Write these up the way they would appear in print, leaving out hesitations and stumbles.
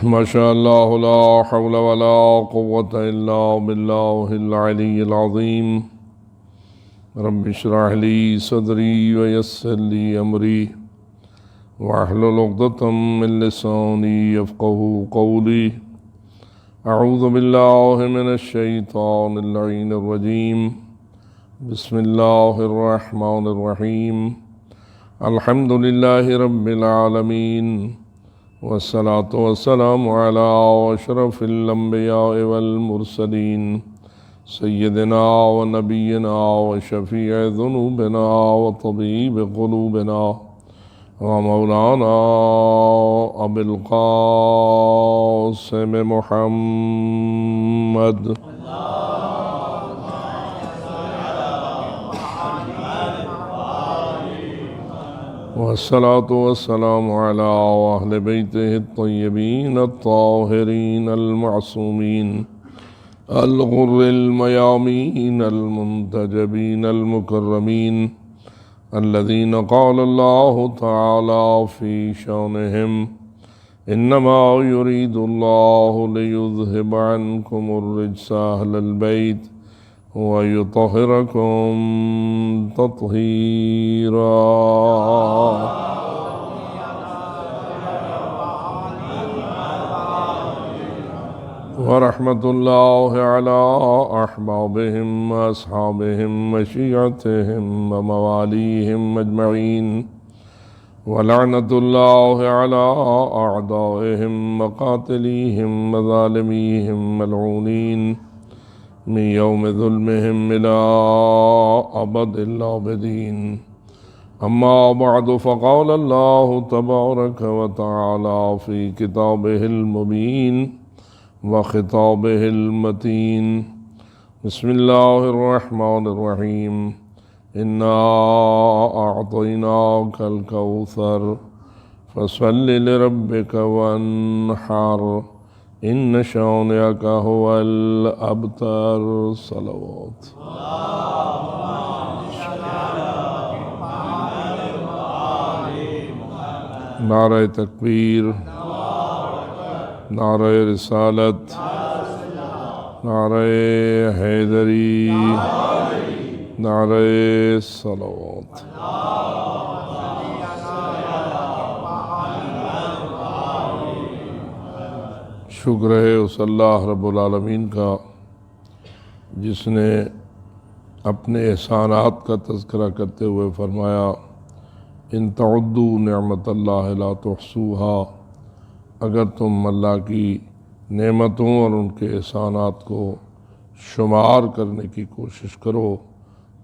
ما شاء الله لا حول ولا قوة إلا بالله العلي العظيم. رب اشرح لي صدري ويسر لي أمري واحلل عقدة من لساني يفقهوا قولي. أعوذ بالله من الشيطان اللعين الرجيم. بسم الله الرحمن الرحيم. الحمد لله رب العالمين، والصلاة والسلام على أشرف الأنبياء والمرسلين سيدنا ونبينا وشفيع ذنوبنا وطبيب قلوبنا ومولانا أبي القاسم محمد والصلاة والسلام على أهل بيته الطيبين الطاهرين المعصومين الغر الميامين المنتجبين المكرمين الذين قال الله تعالى في شأنهم: إنما يريد الله ليذهب عنكم الرجس أهل البيت ويطهركم تطهيرا. ورحمة الله على أحبابهم وأصحابهم وشيعتهم ومواليهم أجمعين، ولعنة الله على أعدائهم وقاتليهم وظالميهم ملعونين من يوم ظلمهم إلى أبد الآبدين. أما بعد، فقال الله تبارك وتعالى في كتابه المبين وخطابه المتين: بسم الله الرحمن الرحيم. إنا أعطيناك الكوثر فصل لربك وانحر إن شانئك هو الأبتر. صلوات. نعرہ تکبیر، نعرہ رسالت، نعرہ حیدری، نعرہ صلوات. شکر ہے اس اللہ رب العالمین کا جس نے اپنے احسانات کا تذکرہ کرتے ہوئے فرمایا: ان تعدوا نعمت اللہ لا تحصوها. اگر تم اللہ کی نعمتوں اور ان کے احسانات کو شمار کرنے کی کوشش کرو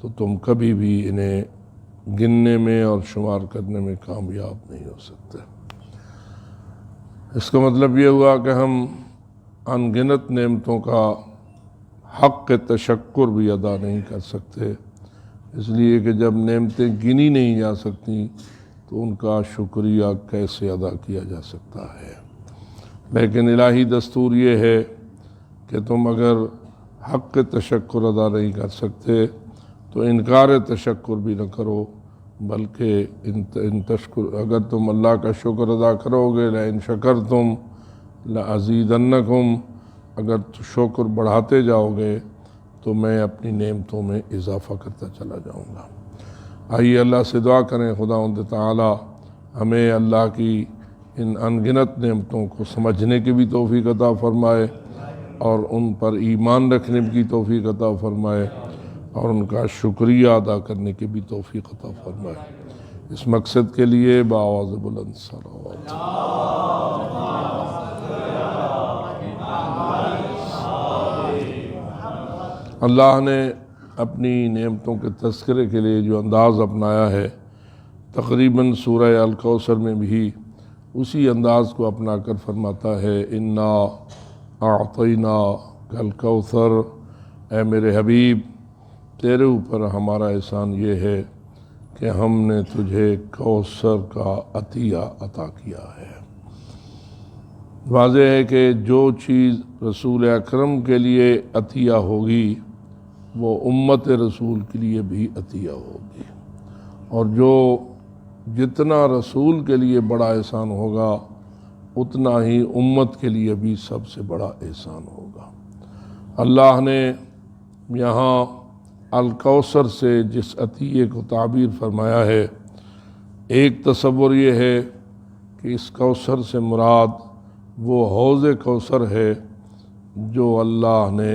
تو تم کبھی بھی انہیں گننے میں اور شمار کرنے میں کامیاب نہیں ہو سکتے. اس کا مطلب یہ ہوا کہ ہم ان گنت نعمتوں کا حق تشکر بھی ادا نہیں کر سکتے، اس لیے کہ جب نعمتیں گنی نہیں جا سکتی تو ان کا شکریہ کیسے ادا کیا جا سکتا ہے. لیکن الہی دستور یہ ہے کہ تم اگر حق تشکر ادا نہیں کر سکتے تو انکار تشکر بھی نہ کرو، بلکہ اگر تم اللہ کا شکر ادا کرو گے لئن شکرتم لازیدنکم، اگر شکر بڑھاتے جاؤ گے تو میں اپنی نعمتوں میں اضافہ کرتا چلا جاؤں گا. آئیے اللہ سے دعا کریں خداوند تعالی ہمیں اللہ کی ان انگنت نعمتوں کو سمجھنے کی بھی توفیق عطا فرمائے اور ان پر ایمان رکھنے کی توفیق عطا فرمائے اور ان کا شکریہ ادا کرنے کی بھی توفیق عطا فرمائے. اس مقصد کے لیے بآواز بلند صلوات. اللہ نے اپنی نعمتوں کے تذکرے کے لیے جو انداز اپنایا ہے، تقریباً سورہ الکوثر میں بھی اسی انداز کو اپنا کر فرماتا ہے: انا اعطیناک الکوثر. اے میرے حبیب، تیرے اوپر ہمارا احسان یہ ہے کہ ہم نے تجھے کوثر کا عطیہ عطا کیا ہے. واضح ہے کہ جو چیز رسول اکرم کے لیے عطیہ ہوگی وہ امت رسول کے لیے بھی عطیہ ہوگی، اور جو جتنا رسول کے لیے بڑا احسان ہوگا اتنا ہی امت کے لیے بھی سب سے بڑا احسان ہوگا۔ اللہ نے یہاں الکوثر سے جس عطیے کو تعبیر فرمایا ہے، ایک تصور یہ ہے کہ اس کوثر سے مراد وہ حوض کوثر ہے جو اللہ نے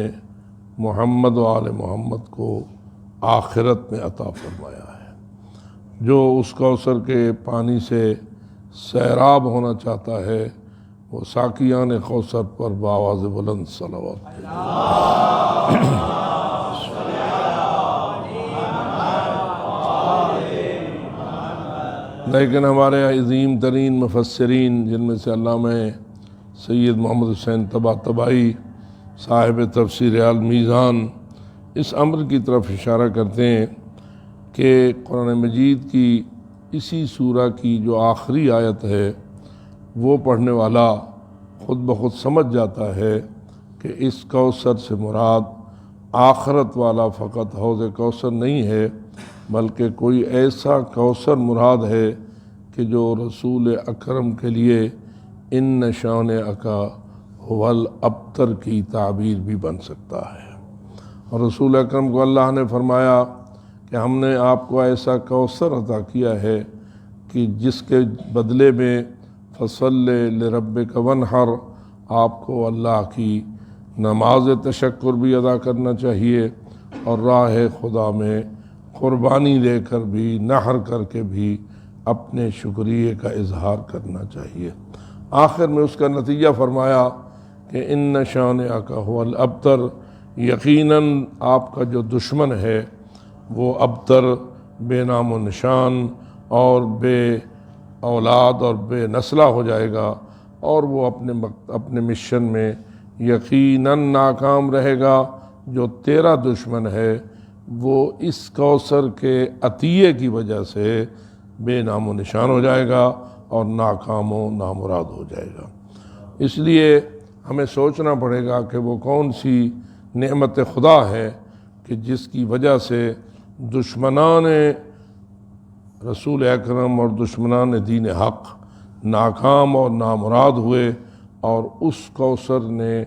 محمد و آل محمد کو آخرت میں عطا فرمایا ہے۔ جو اس کوثر کے پانی سے سیراب ہونا چاہتا ہے وہ ساقیان کوثر پر بآواز بلند صلوات لیکن ہمارے عظیم ترین مفسرین، جن میں سے علامہ سید محمد حسین طباطبائی صاحب تفسیر المیزان، اس امر کی طرف اشارہ کرتے ہیں کہ قرآن مجید کی اسی سورہ کی جو آخری آیت ہے وہ پڑھنے والا خود بخود سمجھ جاتا ہے کہ اس کوثر سے مراد آخرت والا فقط حوض کوثر نہیں ہے، بلکہ کوئی ایسا کوثر مراد ہے کہ جو رسول اکرم کے لیے ان شان اکا هو الابتر کی تعبیر بھی بن سکتا ہے۔ اور رسول اکرم کو اللہ نے فرمایا کہ ہم نے آپ کو ایسا کوثر عطا کیا ہے کہ جس کے بدلے میں فصل لربک ونحر، آپ کو اللہ کی نماز تشکر بھی ادا کرنا چاہیے اور راہ خدا میں قربانی دے کر بھی، نحر کر کے بھی اپنے شکریہ کا اظہار کرنا چاہیے۔ آخر میں اس کا نتیجہ فرمایا کہ ان شانئک هو الابتر، یقیناً آپ کا جو دشمن ہے وہ ابتر، بے نام و نشان اور بے اولاد اور بے نسلہ ہو جائے گا، اور وہ اپنے مشن میں یقیناً ناکام رہے گا۔ جو تیرا دشمن ہے وہ اس کوثر کے عطیے کی وجہ سے بے نام و نشان ہو جائے گا اور ناکام و نامراد ہو جائے گا۔ اس لیے ہمیں سوچنا پڑے گا کہ وہ کون سی نعمت خدا ہے کہ جس کی وجہ سے دشمنان رسول اکرم اور دشمنان دین حق ناکام اور نامراد ہوئے، اور اس کوثر نے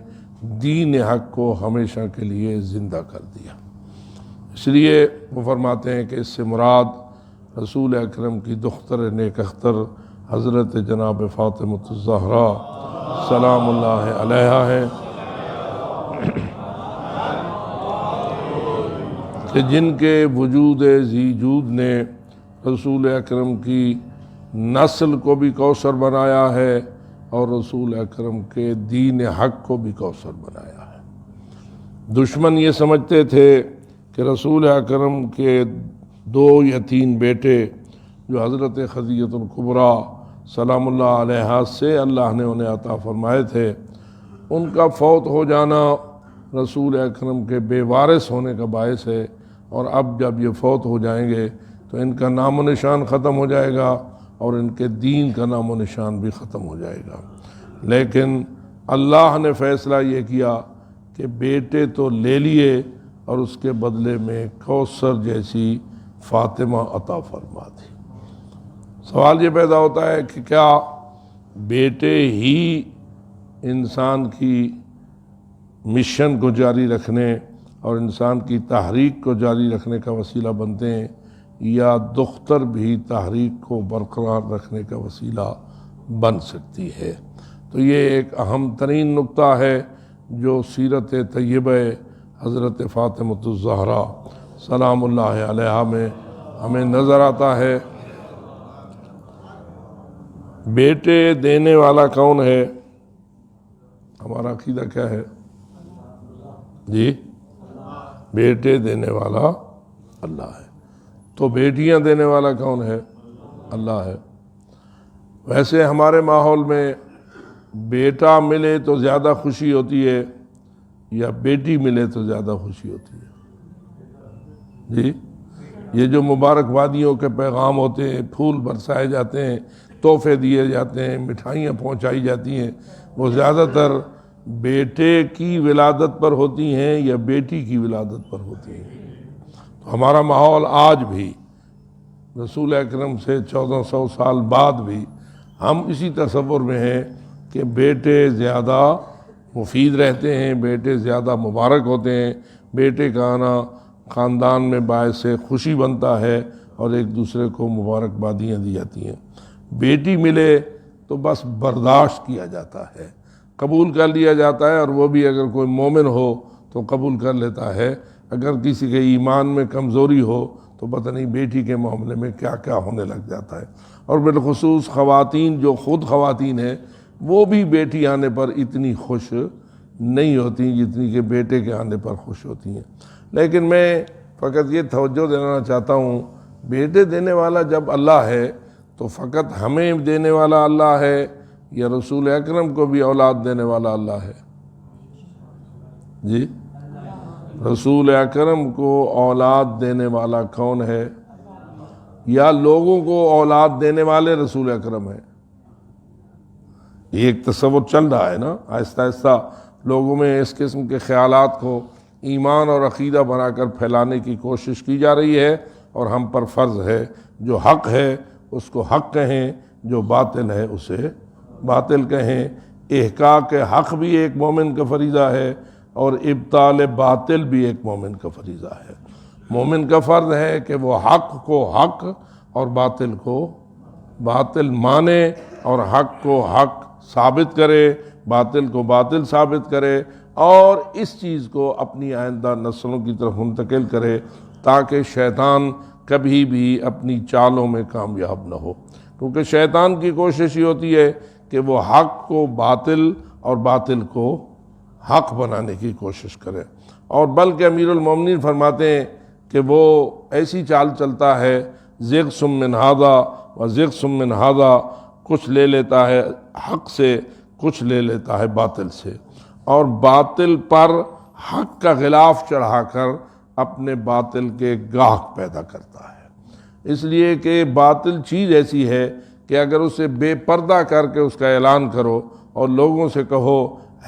دین حق کو ہمیشہ کے لیے زندہ کر دیا۔ اس لیے وہ فرماتے ہیں کہ اس سے مراد رسول اکرم کی دختر نیک اختر حضرت جناب فاطمۃ الزہرا سلام اللہ علیہا ہے، کہ جن کے وجود ذی جود نے رسول اکرم کی نسل کو بھی کوثر بنایا ہے اور رسول اکرم کے دین حق کو بھی کوثر بنایا ہے۔ دشمن یہ سمجھتے تھے کہ رسول اکرم کے 2 یا 3 بیٹے جو حضرت خدیجہ الکبریٰ سلام اللہ علیہا سے اللہ نے انہیں عطا فرمائے تھے، ان کا فوت ہو جانا رسول اکرم کے بے وارث ہونے کا باعث ہے، اور اب جب یہ فوت ہو جائیں گے تو ان کا نام و نشان ختم ہو جائے گا اور ان کے دین کا نام و نشان بھی ختم ہو جائے گا۔ لیکن اللہ نے فیصلہ یہ کیا کہ بیٹے تو لے لیے اور اس کے بدلے میں کوثر جیسی فاطمہ عطا فرما دی۔ سوال یہ پیدا ہوتا ہے کہ کیا بیٹے ہی انسان کی مشن کو جاری رکھنے اور انسان کی تحریک کو جاری رکھنے کا وسیلہ بنتے ہیں، یا دختر بھی تحریک کو برقرار رکھنے کا وسیلہ بن سکتی ہے؟ تو یہ ایک اہم ترین نقطہ ہے جو سیرت طیبہ حضرت فاطمۃ الزہرا سلام اللہ علیہا میں ہمیں نظر آتا ہے۔ بیٹے دینے والا کون ہے؟ ہمارا عقیدہ کیا ہے جی؟ بیٹے دینے والا اللہ ہے۔ تو بیٹیاں دینے والا کون ہے؟ اللہ ہے۔ ویسے ہمارے ماحول میں بیٹا ملے تو زیادہ خوشی ہوتی ہے یا بیٹی ملے تو زیادہ خوشی ہوتی ہے جی؟ یہ جو مبارکبادیوں کے پیغام ہوتے ہیں، پھول برسائے جاتے ہیں، تحفے دیے جاتے ہیں، مٹھائیاں پہنچائی جاتی ہیں، وہ زیادہ تر بیٹے کی ولادت پر ہوتی ہیں یا بیٹی کی ولادت پر ہوتی ہیں۔ تو ہمارا ماحول آج بھی رسول اکرم سے 1400 سال بعد بھی ہم اسی تصور میں ہیں کہ بیٹے زیادہ مفید رہتے ہیں، بیٹے زیادہ مبارک ہوتے ہیں، بیٹے کا آنا خاندان میں باعث خوشی بنتا ہے اور ایک دوسرے کو مبارکبادیاں دی جاتی ہیں۔ بیٹی ملے تو بس برداشت کیا جاتا ہے، قبول کر لیا جاتا ہے، اور وہ بھی اگر کوئی مومن ہو تو قبول کر لیتا ہے۔ اگر کسی کے ایمان میں کمزوری ہو تو پتہ نہیں بیٹی کے معاملے میں کیا کیا ہونے لگ جاتا ہے۔ اور بالخصوص خواتین جو خود خواتین ہیں وہ بھی بیٹی آنے پر اتنی خوش نہیں ہوتی جتنی کہ بیٹے کے آنے پر خوش ہوتی ہیں۔ لیکن میں فقط یہ توجہ دینا چاہتا ہوں، بیٹے دینے والا جب اللہ ہے تو فقط ہمیں دینے والا اللہ ہے یا رسول اکرم کو بھی اولاد دینے والا اللہ ہے؟ جی، رسول اکرم کو اولاد دینے والا کون ہے؟ یا لوگوں کو اولاد دینے والے رسول اکرم ہیں؟ یہ ایک تصور چل رہا ہے نا، آہستہ آہستہ لوگوں میں اس قسم کے خیالات کو ایمان اور عقیدہ بنا کر پھیلانے کی کوشش کی جا رہی ہے، اور ہم پر فرض ہے جو حق ہے اس کو حق کہیں، جو باطل ہے اسے باطل کہیں۔ احقاق حق بھی ایک مومن کا فریضہ ہے اور ابطال باطل بھی ایک مومن کا فریضہ ہے۔ مومن کا فرض ہے کہ وہ حق کو حق اور باطل کو باطل مانے، اور حق کو حق ثابت کرے، باطل کو باطل ثابت کرے، اور اس چیز کو اپنی آئندہ نسلوں کی طرف منتقل کرے تاکہ شیطان کبھی بھی اپنی چالوں میں کامیاب نہ ہو۔ کیونکہ شیطان کی کوشش یہ ہوتی ہے کہ وہ حق کو باطل اور باطل کو حق بنانے کی کوشش کرے، اور بلکہ امیر المومنین فرماتے ہیں کہ وہ ایسی چال چلتا ہے، زغص من ھذا و زغص من ھذا، کچھ لے لیتا ہے حق سے، کچھ لے لیتا ہے باطل سے، اور باطل پر حق کا غلاف چڑھا کر اپنے باطل کے گاہک پیدا کرتا ہے۔ اس لیے کہ باطل چیز ایسی ہے کہ اگر اسے بے پردہ کر کے اس کا اعلان کرو اور لوگوں سے کہو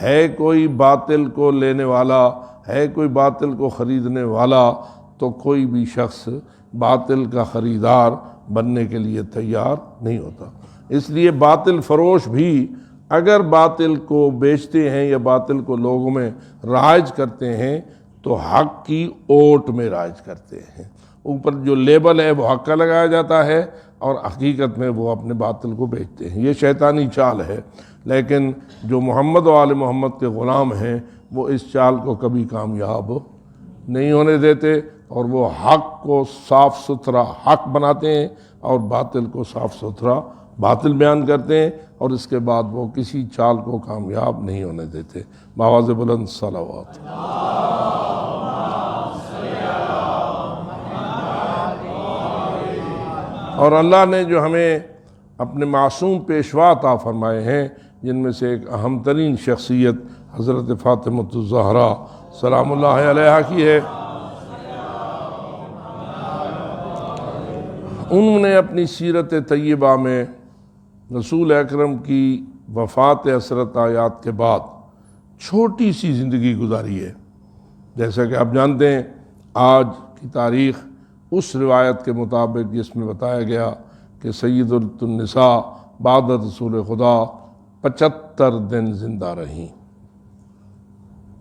ہے کوئی باطل کو لینے والا، ہے کوئی باطل کو خریدنے والا، تو کوئی بھی شخص باطل کا خریدار بننے کے لیے تیار نہیں ہوتا۔ اس لیے باطل فروش بھی اگر باطل کو بیچتے ہیں یا باطل کو لوگوں میں رائج کرتے ہیں تو حق کی اوٹ میں رائج کرتے ہیں، اوپر جو لیبل ہے وہ حق کا لگایا جاتا ہے اور حقیقت میں وہ اپنے باطل کو بیچتے ہیں۔ یہ شیطانی چال ہے، لیکن جو محمد و آل محمد کے غلام ہیں وہ اس چال کو کبھی کامیاب نہیں ہونے دیتے، اور وہ حق کو صاف ستھرا حق بناتے ہیں اور باطل کو صاف ستھرا باطل بیان کرتے ہیں، اور اس کے بعد وہ کسی چال کو کامیاب نہیں ہونے دیتے۔ بآواز بلند صلوات۔ اور اللہ نے جو ہمیں اپنے معصوم پیشوا عطا فرمائے ہیں، جن میں سے ایک اہم ترین شخصیت حضرت فاطمۃ الزہرا سلام اللہ علیہا کی ہے، انہوں نے اپنی سیرت طیبہ میں رسول اکرم کی وفات عشرت آیات کے بعد چھوٹی سی زندگی گزاری ہے۔ جیسا کہ آپ جانتے ہیں آج کی تاریخ اس روایت کے مطابق جس میں بتایا گیا کہ سیدۃ النساء بعد رسول خدا 75 دن زندہ رہیں۔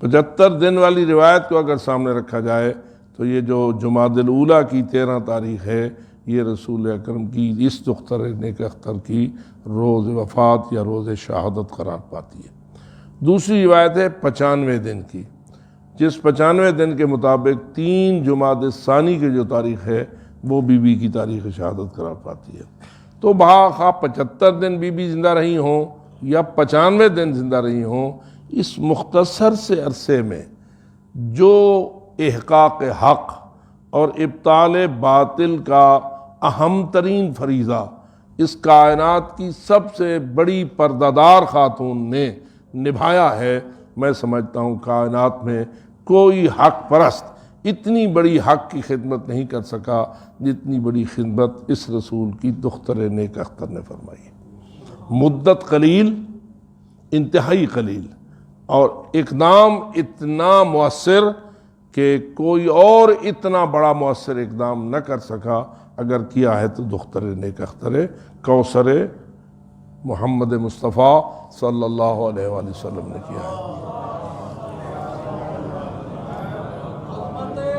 75 دن والی روایت کو اگر سامنے رکھا جائے تو یہ جو جمادی الاولیٰ کی 13 تاریخ ہے، یہ رسول اکرم کی اس دختر نیک اختر کی روز وفات یا روز شہادت قرار پاتی ہے۔ دوسری روایت ہے 95 دن کی، جس 95 دن کے مطابق 3 جمادی الثانی کی جو تاریخ ہے وہ بی بی کی تاریخ شہادت قرار پاتی ہے۔ تو خواہ 75 دن بی بی زندہ رہی ہوں یا 95 دن زندہ رہی ہوں، اس مختصر سے عرصے میں جو احقاق حق اور ابطال باطل کا اہم ترین فریضہ اس کائنات کی سب سے بڑی پردہ خاتون نے نبھایا ہے، میں سمجھتا ہوں کائنات میں کوئی حق پرست اتنی بڑی حق کی خدمت نہیں کر سکا جتنی بڑی خدمت اس رسول کی دختر نیک اختر نے فرمائی۔ مدت قلیل، انتہائی قلیل، اور اقدام اتنا مؤثر کہ کوئی اور اتنا بڑا مؤثر اقدام نہ کر سکا، اگر کیا ہے تو دختر نیک اختر کوثر محمد مصطفیٰ صلی اللہ علیہ وآلہ وسلم نے کیا ہے۔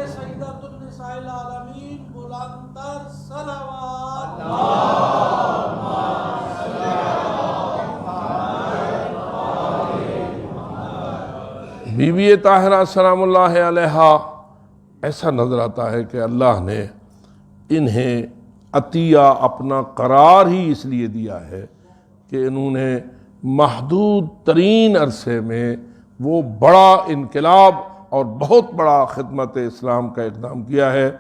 سیدۃ النساء العالمین بلندتر صلوات۔ بی بی طاہرہ سلام اللہ علیہا، ایسا نظر آتا ہے کہ اللہ نے انہیں عطیہ اپنا قرار ہی اس لیے دیا ہے کہ انہوں نے محدود ترین عرصے میں وہ بڑا انقلاب اور بہت بڑا خدمت اسلام کا اقدام کیا ہے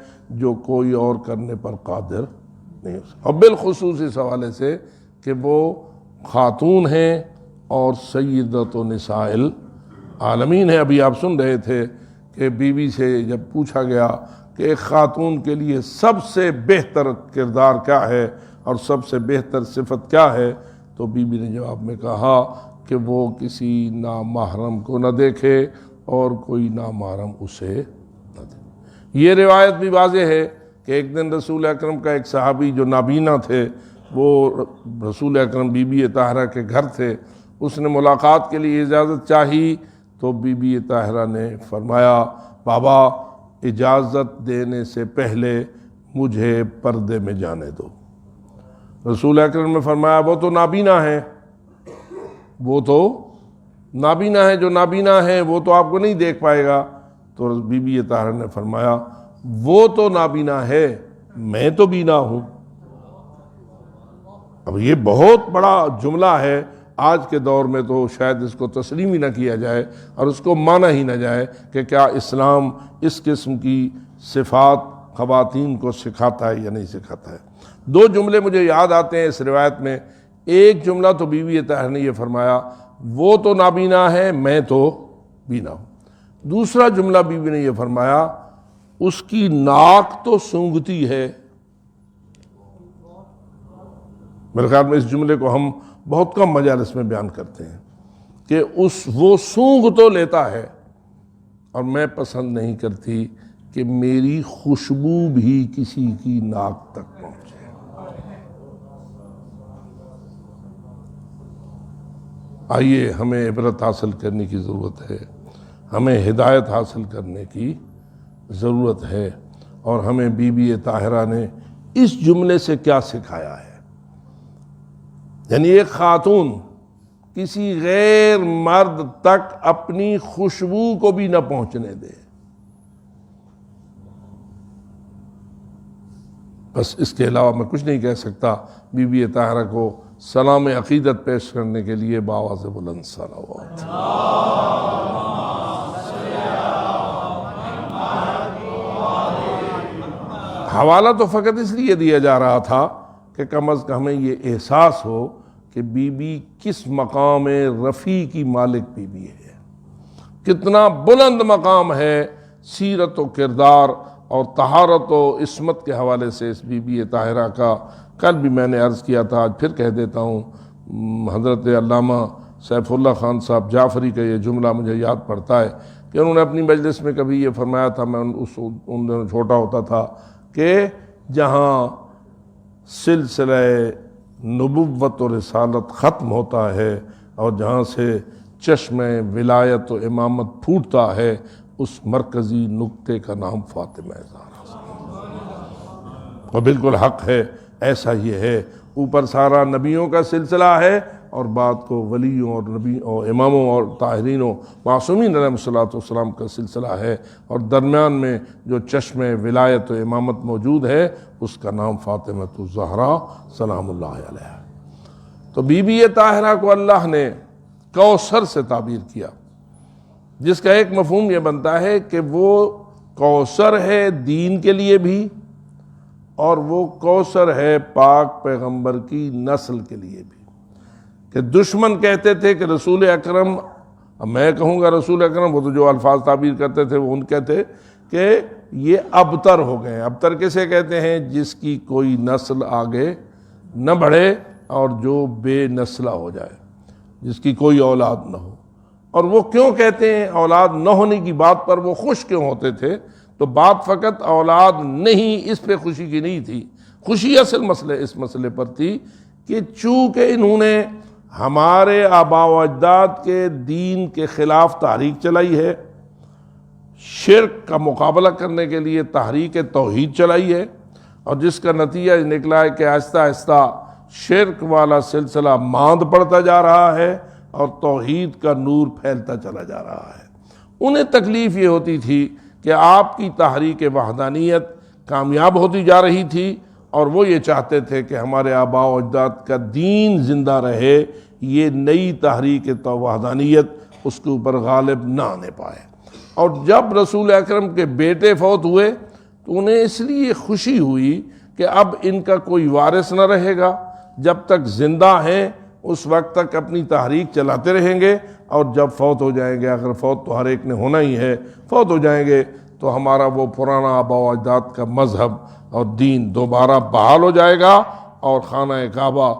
جو کوئی اور کرنے پر قادر نہیں ہو سکتا، اور بالخصوص اس حوالے سے کہ وہ خاتون ہیں اور سیدۃ نساء العالمین ہیں۔ ابھی آپ سن رہے تھے کہ بیوی سے جب پوچھا گیا کہ ایک خاتون کے لیے سب سے بہتر کردار کیا ہے اور سب سے بہتر صفت کیا ہے، تو بیوی نے جواب میں کہا کہ وہ کسی نامحرم کو نہ دیکھے اور کوئی نامحرم اسے نہ دیکھے۔ یہ روایت بھی واضح ہے کہ ایک دن رسول اکرم کا ایک صحابی جو نابینا تھے، وہ رسول اکرم بی بی طاہرہ کے گھر تھے، اس نے ملاقات کے لیے اجازت چاہی تو بی بی طاہرہ نے فرمایا بابا اجازت دینے سے پہلے مجھے پردے میں جانے دو۔ رسول اکرم نے فرمایا وہ تو نابینا ہے، وہ تو نابینا ہے، جو نابینا ہے وہ تو آپ کو نہیں دیکھ پائے گا۔ تو بی بی طاہرہ نے فرمایا وہ تو نابینا ہے، میں تو بینا ہوں۔ اب یہ بہت بڑا جملہ ہے، آج کے دور میں تو شاید اس کو تسلیم ہی نہ کیا جائے اور اس کو مانا ہی نہ جائے کہ کیا اسلام اس قسم کی صفات خواتین کو سکھاتا ہے یا نہیں سکھاتا ہے۔ دو جملے مجھے یاد آتے ہیں اس روایت میں۔ ایک جملہ تو بی بی طاہرہ نے یہ فرمایا وہ تو نابینا ہے، میں تو بینا ہوں۔ دوسرا جملہ بی بی نے یہ فرمایا اس کی ناک تو سونگھتی ہے۔ میرے خیال میں اس جملے کو ہم بہت کم مجالس میں بیان کرتے ہیں کہ وہ سونگھ تو لیتا ہے، اور میں پسند نہیں کرتی کہ میری خوشبو بھی کسی کی ناک تک پہنچے۔ آئیے ہمیں عبرت حاصل کرنے کی ضرورت ہے، ہمیں ہدایت حاصل کرنے کی ضرورت ہے، اور ہمیں بی بی طاہرہ نے اس جملے سے کیا سکھایا ہے۔ یعنی ایک خاتون کسی غیر مرد تک اپنی خوشبو کو بھی نہ پہنچنے دے۔ بس اس کے علاوہ میں کچھ نہیں کہہ سکتا۔ بی بی طاہرہ کو سلام عقیدت پیش کرنے کے لیے بآواز بلند صلوات۔ حوالہ تو فقط اس لیے دیا جا رہا تھا کہ کم از کم ہمیں یہ احساس ہو کہ بی بی کس مقام رفیع کی مالک بی بی ہے، کتنا بلند مقام ہے سیرت و کردار اور طہارت و عصمت کے حوالے سے اس بی بی طاہرہ کا۔ کل بھی میں نے عرض کیا تھا، آج پھر کہہ دیتا ہوں، حضرت علامہ سیف اللہ خان صاحب جعفری کا یہ جملہ مجھے یاد پڑتا ہے کہ انہوں نے اپنی مجلس میں کبھی یہ فرمایا تھا، میں ان دنوں چھوٹا ہوتا تھا، کہ جہاں سلسلہ نبوت و رسالت ختم ہوتا ہے اور جہاں سے چشم ولایت و امامت پھوٹتا ہے، اس مرکزی نقطے کا نام فاطمہ زہرا۔ اور بالکل حق ہے، ایسا ہی ہے۔ اوپر سارا نبیوں کا سلسلہ ہے اور بعد کو ولیوں اور نبی اور اماموں اور طاہرین و معصومین علیہ السلام کا سلسلہ ہے، اور درمیان میں جو چشم ولایت و امامت موجود ہے اس کا نام فاطمہ الزہرا سلام اللہ علیہ۔ تو بی بی طاہرہ کو اللہ نے کوثر سے تعبیر کیا، جس کا ایک مفہوم یہ بنتا ہے کہ وہ کوثر ہے دین کے لیے بھی، اور وہ کوثر ہے پاک پیغمبر کی نسل کے لیے بھی۔ کہ دشمن کہتے تھے کہ رسول اکرم، میں کہوں گا رسول اکرم، وہ تو جو الفاظ تعبیر کرتے تھے وہ ان کہتے کہ یہ ابتر ہو گئے۔ ابتر کسے کہتے ہیں؟ جس کی کوئی نسل آگے نہ بڑھے اور جو بے نسلہ ہو جائے، جس کی کوئی اولاد نہ ہو۔ اور وہ کیوں کہتے ہیں اولاد نہ ہونے کی بات پر وہ خوش کیوں ہوتے تھے؟ تو بات فقط اولاد نہیں، اس پہ خوشی کی نہیں تھی، خوشی اصل مسئلے اس مسئلے پر تھی کہ چونکہ انہوں نے ہمارے آباء و اجداد کے دین کے خلاف تحریک چلائی ہے، شرک کا مقابلہ کرنے کے لیے تحریک توحید چلائی ہے، اور جس کا نتیجہ نکلا ہے کہ آہستہ آہستہ شرک والا سلسلہ ماند پڑتا جا رہا ہے اور توحید کا نور پھیلتا چلا جا رہا ہے۔ انہیں تکلیف یہ ہوتی تھی کہ آپ کی تحریک وحدانیت کامیاب ہوتی جا رہی تھی، اور وہ یہ چاہتے تھے کہ ہمارے آباء و اجداد کا دین زندہ رہے، یہ نئی تحریک وحدانیت اس کے اوپر غالب نہ آنے پائے۔ اور جب رسول اکرم کے بیٹے فوت ہوئے تو انہیں اس لیے خوشی ہوئی کہ اب ان کا کوئی وارث نہ رہے گا، جب تک زندہ ہیں اس وقت تک اپنی تحریک چلاتے رہیں گے، اور جب فوت ہو جائیں گے، اگر فوت تو ہر ایک نے ہونا ہی ہے، فوت ہو جائیں گے تو ہمارا وہ پرانا آباء و اجداد کا مذہب اور دین دوبارہ بحال ہو جائے گا، اور خانہ کعبہ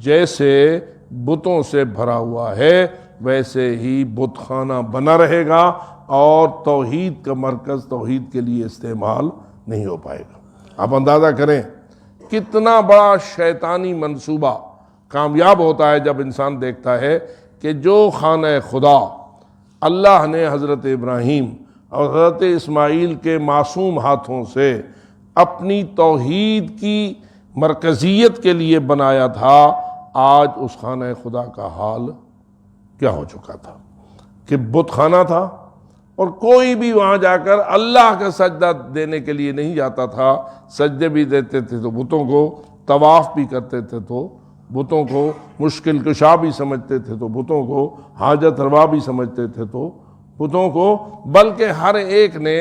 جیسے بتوں سے بھرا ہوا ہے ویسے ہی بت خانہ بنا رہے گا، اور توحید کا مرکز توحید کے لیے استعمال نہیں ہو پائے گا۔ آپ اندازہ کریں کتنا بڑا شیطانی منصوبہ کامیاب ہوتا ہے جب انسان دیکھتا ہے کہ جو خانہ خدا اللہ نے حضرت ابراہیم اور حضرت اسماعیل کے معصوم ہاتھوں سے اپنی توحید کی مرکزیت کے لیے بنایا تھا، آج اس خانہ خدا کا حال کیا ہو چکا تھا کہ بت خانہ تھا، اور کوئی بھی وہاں جا کر اللہ کا سجدہ دینے کے لیے نہیں جاتا تھا۔ سجدے بھی دیتے تھے تو بتوں کو، طواف بھی کرتے تھے تو بتوں کو، مشکل کشا بھی سمجھتے تھے تو بتوں کو، حاجت روا بھی سمجھتے تھے تو بتوں کو، بلکہ ہر ایک نے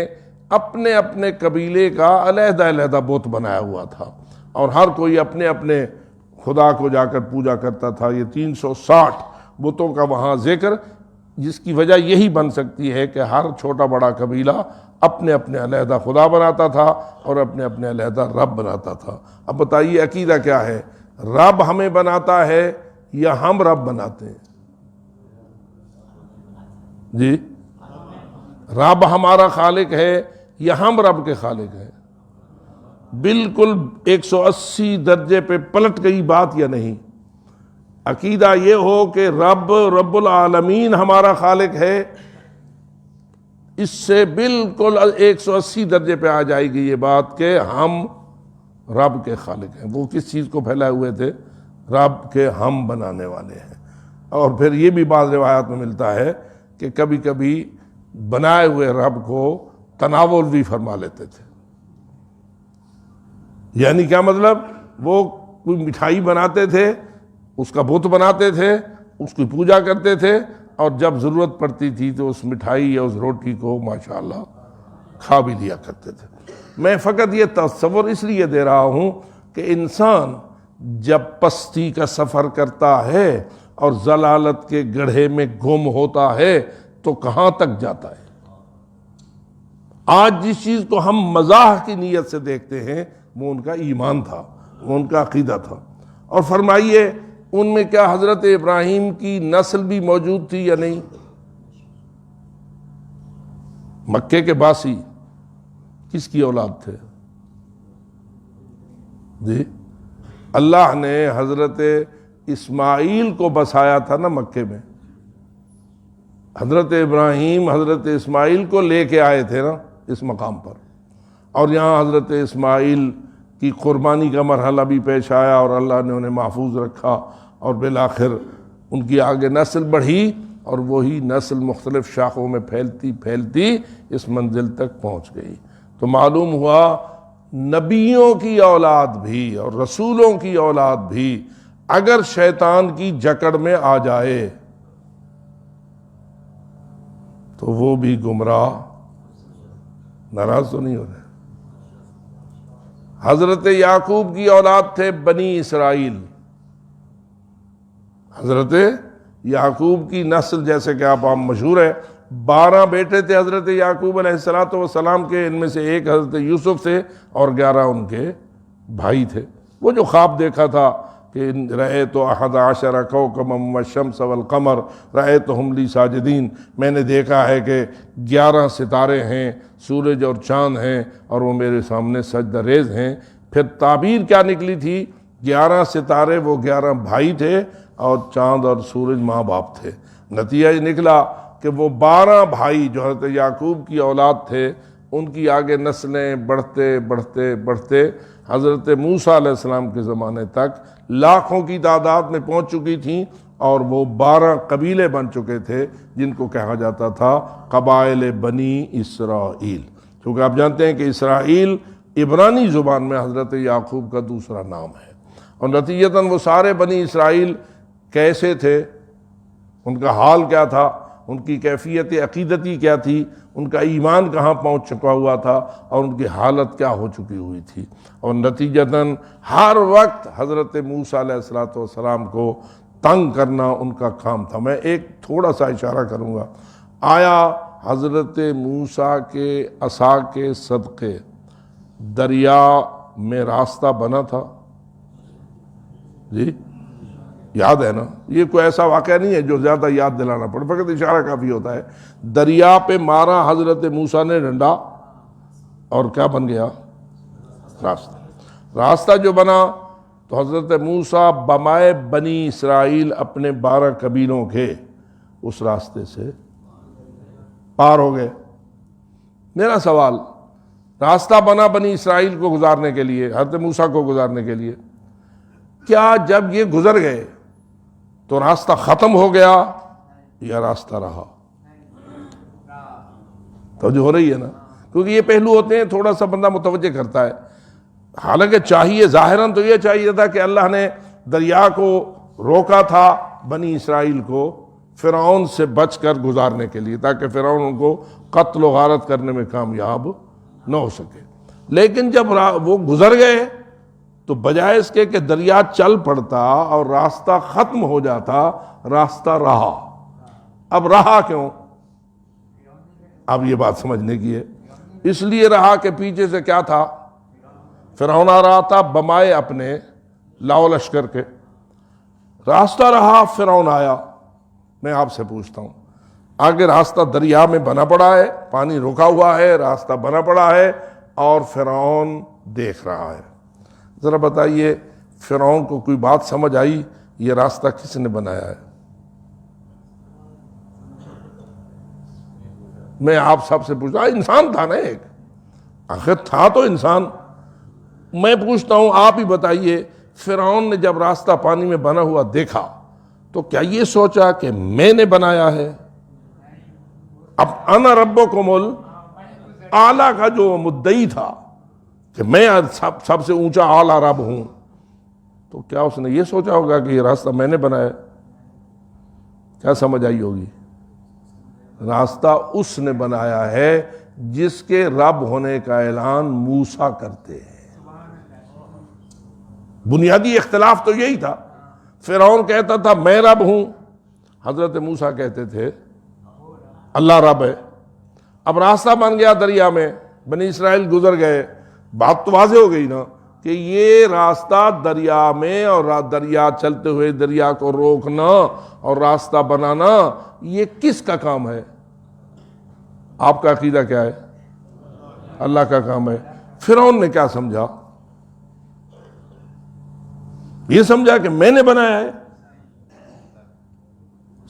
اپنے اپنے قبیلے کا علیحدہ علیحدہ بت بنایا ہوا تھا، اور ہر کوئی اپنے اپنے خدا کو جا کر پوجا کرتا تھا۔ یہ 360 بتوں کا وہاں ذکر، جس کی وجہ یہی بن سکتی ہے کہ ہر چھوٹا بڑا قبیلہ اپنے اپنے علیحدہ خدا بناتا تھا اور اپنے اپنے علیحدہ رب بناتا تھا۔ اب بتائیے عقیدہ کیا ہے، رب ہمیں بناتا ہے یا ہم رب بناتے ہیں؟ جی، رب ہمارا خالق ہے یا ہم رب کے خالق ہیں؟ بالکل 180 درجے پہ پلٹ گئی بات یا نہیں؟ عقیدہ یہ ہو کہ رب العالمین ہمارا خالق ہے، اس سے بالکل 180 درجے پہ آ جائے گی یہ بات کہ ہم رب کے خالق ہیں۔ وہ کس چیز کو پھیلائے ہوئے تھے؟ رب کے ہم بنانے والے ہیں۔ اور پھر یہ بھی بعض روایات میں ملتا ہے کہ کبھی کبھی بنائے ہوئے رب کو تناول بھی فرما لیتے تھے۔ یعنی کیا مطلب؟ وہ کوئی مٹھائی بناتے تھے، اس کا بت بناتے تھے، اس کی پوجا کرتے تھے، اور جب ضرورت پڑتی تھی تو اس مٹھائی یا اس روٹی کو ماشاءاللہ کھا بھی لیا کرتے تھے۔ میں فقط یہ تصور اس لیے دے رہا ہوں کہ انسان جب پستی کا سفر کرتا ہے اور ضلالت کے گڑھے میں گم ہوتا ہے تو کہاں تک جاتا ہے۔ آج جس چیز کو ہم مزاح کی نیت سے دیکھتے ہیں وہ ان کا ایمان تھا، وہ ان کا عقیدہ تھا۔ اور فرمائیے ان میں کیا حضرت ابراہیم کی نسل بھی موجود تھی یا نہیں؟ مکے کے باسی کس کی اولاد تھے؟ جی، اللہ نے حضرت اسماعیل کو بسایا تھا نا مکے میں۔ حضرت ابراہیم حضرت اسماعیل کو لے کے آئے تھے نا اس مقام پر، اور یہاں حضرت اسماعیل کی قربانی کا مرحلہ بھی پیش آیا اور اللہ نے انہیں محفوظ رکھا، اور بالآخر ان کی آگے نسل بڑھی، اور وہی نسل مختلف شاخوں میں پھیلتی پھیلتی اس منزل تک پہنچ گئی۔ تو معلوم ہوا نبیوں کی اولاد بھی اور رسولوں کی اولاد بھی اگر شیطان کی جکڑ میں آ جائے تو وہ بھی گمراہ، ناراض تو نہیں ہو رہے۔ حضرت یعقوب کی اولاد تھے بنی اسرائیل۔ حضرت یعقوب کی نسل جیسے کہ آپ مشہور ہے، 12 بیٹے تھے حضرت یعقوب علیہ السلام کے، ان میں سے ایک حضرت یوسف تھے اور 11 ان کے بھائی تھے۔ وہ جو خواب دیکھا تھا کہ رأیت 11 کوكبا والشمس والقمر رأیتهم لی ساجدین، میں نے دیکھا ہے کہ 11 ستارے ہیں، سورج اور چاند ہیں، اور وہ میرے سامنے سجدہ ریز ہیں۔ پھر تعبیر کیا نکلی تھی؟ 11 ستارے وہ 11 بھائی تھے اور چاند اور سورج ماں باپ تھے۔ نتیجہ یہ نکلا کہ وہ 12 بھائی جو حضرت یعقوب کی اولاد تھے، ان کی آگے نسلیں بڑھتے بڑھتے بڑھتے حضرت موسیٰ علیہ السلام کے زمانے تک لاکھوں کی تعداد میں پہنچ چکی تھیں، اور وہ 12 قبیلے بن چکے تھے جن کو کہا جاتا تھا قبائل بنی اسرائیل، کیونکہ آپ جانتے ہیں کہ اسرائیل عبرانی زبان میں حضرت یعقوب کا دوسرا نام ہے۔ اور نتیجتاً وہ سارے بنی اسرائیل کیسے تھے، ان کا حال کیا تھا، ان کی کیفیت عقیدتی کیا تھی، ان کا ایمان کہاں پہنچ چکا ہوا تھا، اور ان کی حالت کیا ہو چکی ہوئی تھی۔ اور نتیجتاً ہر وقت حضرت موسیٰ علیہ السلام کو تنگ کرنا ان کا کام تھا۔ میں ایک تھوڑا سا اشارہ کروں گا، آیا حضرت موسیٰ کے عصا کے صدقے دریا میں راستہ بنا تھا؟ جی یاد ہے نا؟ یہ کوئی ایسا واقعہ نہیں ہے جو زیادہ یاد دلانا پڑے، فقط اشارہ کافی ہوتا ہے۔ دریا پہ مارا حضرت موسیٰ نے ڈنڈا، اور کیا بن گیا؟ راستہ جو بنا، تو حضرت موسیٰ بمائے بنی اسرائیل اپنے 12 قبیلوں کے اس راستے سے پار ہو گئے۔ میرا سوال، راستہ بنا بنی اسرائیل کو گزارنے کے لیے، حضرت موسیٰ کو گزارنے کے لیے، کیا جب یہ گزر گئے تو راستہ ختم ہو گیا یا راستہ رہا؟ توجہ ہو رہی ہے نا؟ کیونکہ یہ پہلو ہوتے ہیں تھوڑا سا بندہ متوجہ کرتا ہے۔ حالانکہ چاہیے، ظاہراً تو یہ چاہیے تھا کہ اللہ نے دریا کو روکا تھا بنی اسرائیل کو فرعون سے بچ کر گزارنے کے لیے، تاکہ فرعون ان کو قتل و غارت کرنے میں کامیاب نہ ہو سکے۔ لیکن جب وہ گزر گئے تو بجائے اس کے کہ دریا چل پڑتا اور راستہ ختم ہو جاتا، راستہ رہا۔ اب رہا کیوں؟ اب یہ بات سمجھنے کی ہے۔ اس لیے رہا کہ پیچھے سے کیا تھا؟ فرعون آ رہا تھا بمائے اپنے لاؤ لشکر کے، راستہ رہا، فرعون آیا۔ میں آپ سے پوچھتا ہوں، آگے راستہ دریا میں بنا پڑا ہے، پانی رکا ہوا ہے، راستہ بنا پڑا ہے، اور فرعون دیکھ رہا ہے۔ ذرا بتائیے، فرعون کو کوئی بات سمجھ آئی یہ راستہ کس نے بنایا ہے؟ میں آپ سب سے پوچھتا ہوں، انسان تھا نا ایک، آخر تھا تو انسان۔ میں پوچھتا ہوں، آپ ہی بتائیے، فرعون نے جب راستہ پانی میں بنا ہوا دیکھا تو کیا یہ سوچا کہ میں نے بنایا ہے؟ اب انا ربکم الاعلیٰ کا جو مدعی تھا کہ میں سب سے اونچا اعلیٰ رب ہوں، تو کیا اس نے یہ سوچا ہوگا کہ یہ راستہ میں نے بنایا؟ کیا سمجھ آئی ہوگی؟ راستہ اس نے بنایا ہے جس کے رب ہونے کا اعلان موسیٰ کرتے ہیں۔ بنیادی اختلاف تو یہی تھا، فرعون کہتا تھا میں رب ہوں، حضرت موسیٰ کہتے تھے اللہ رب ہے۔ اب راستہ بن گیا دریا میں، بنی اسرائیل گزر گئے، بات تو واضح ہو گئی نا کہ یہ راستہ دریا میں، اور دریا چلتے ہوئے دریا کو روکنا اور راستہ بنانا یہ کس کا کام ہے؟ آپ کا عقیدہ کیا ہے؟ اللہ کا کام ہے۔ فرعون نے کیا سمجھا؟ یہ سمجھا کہ میں نے بنایا ہے۔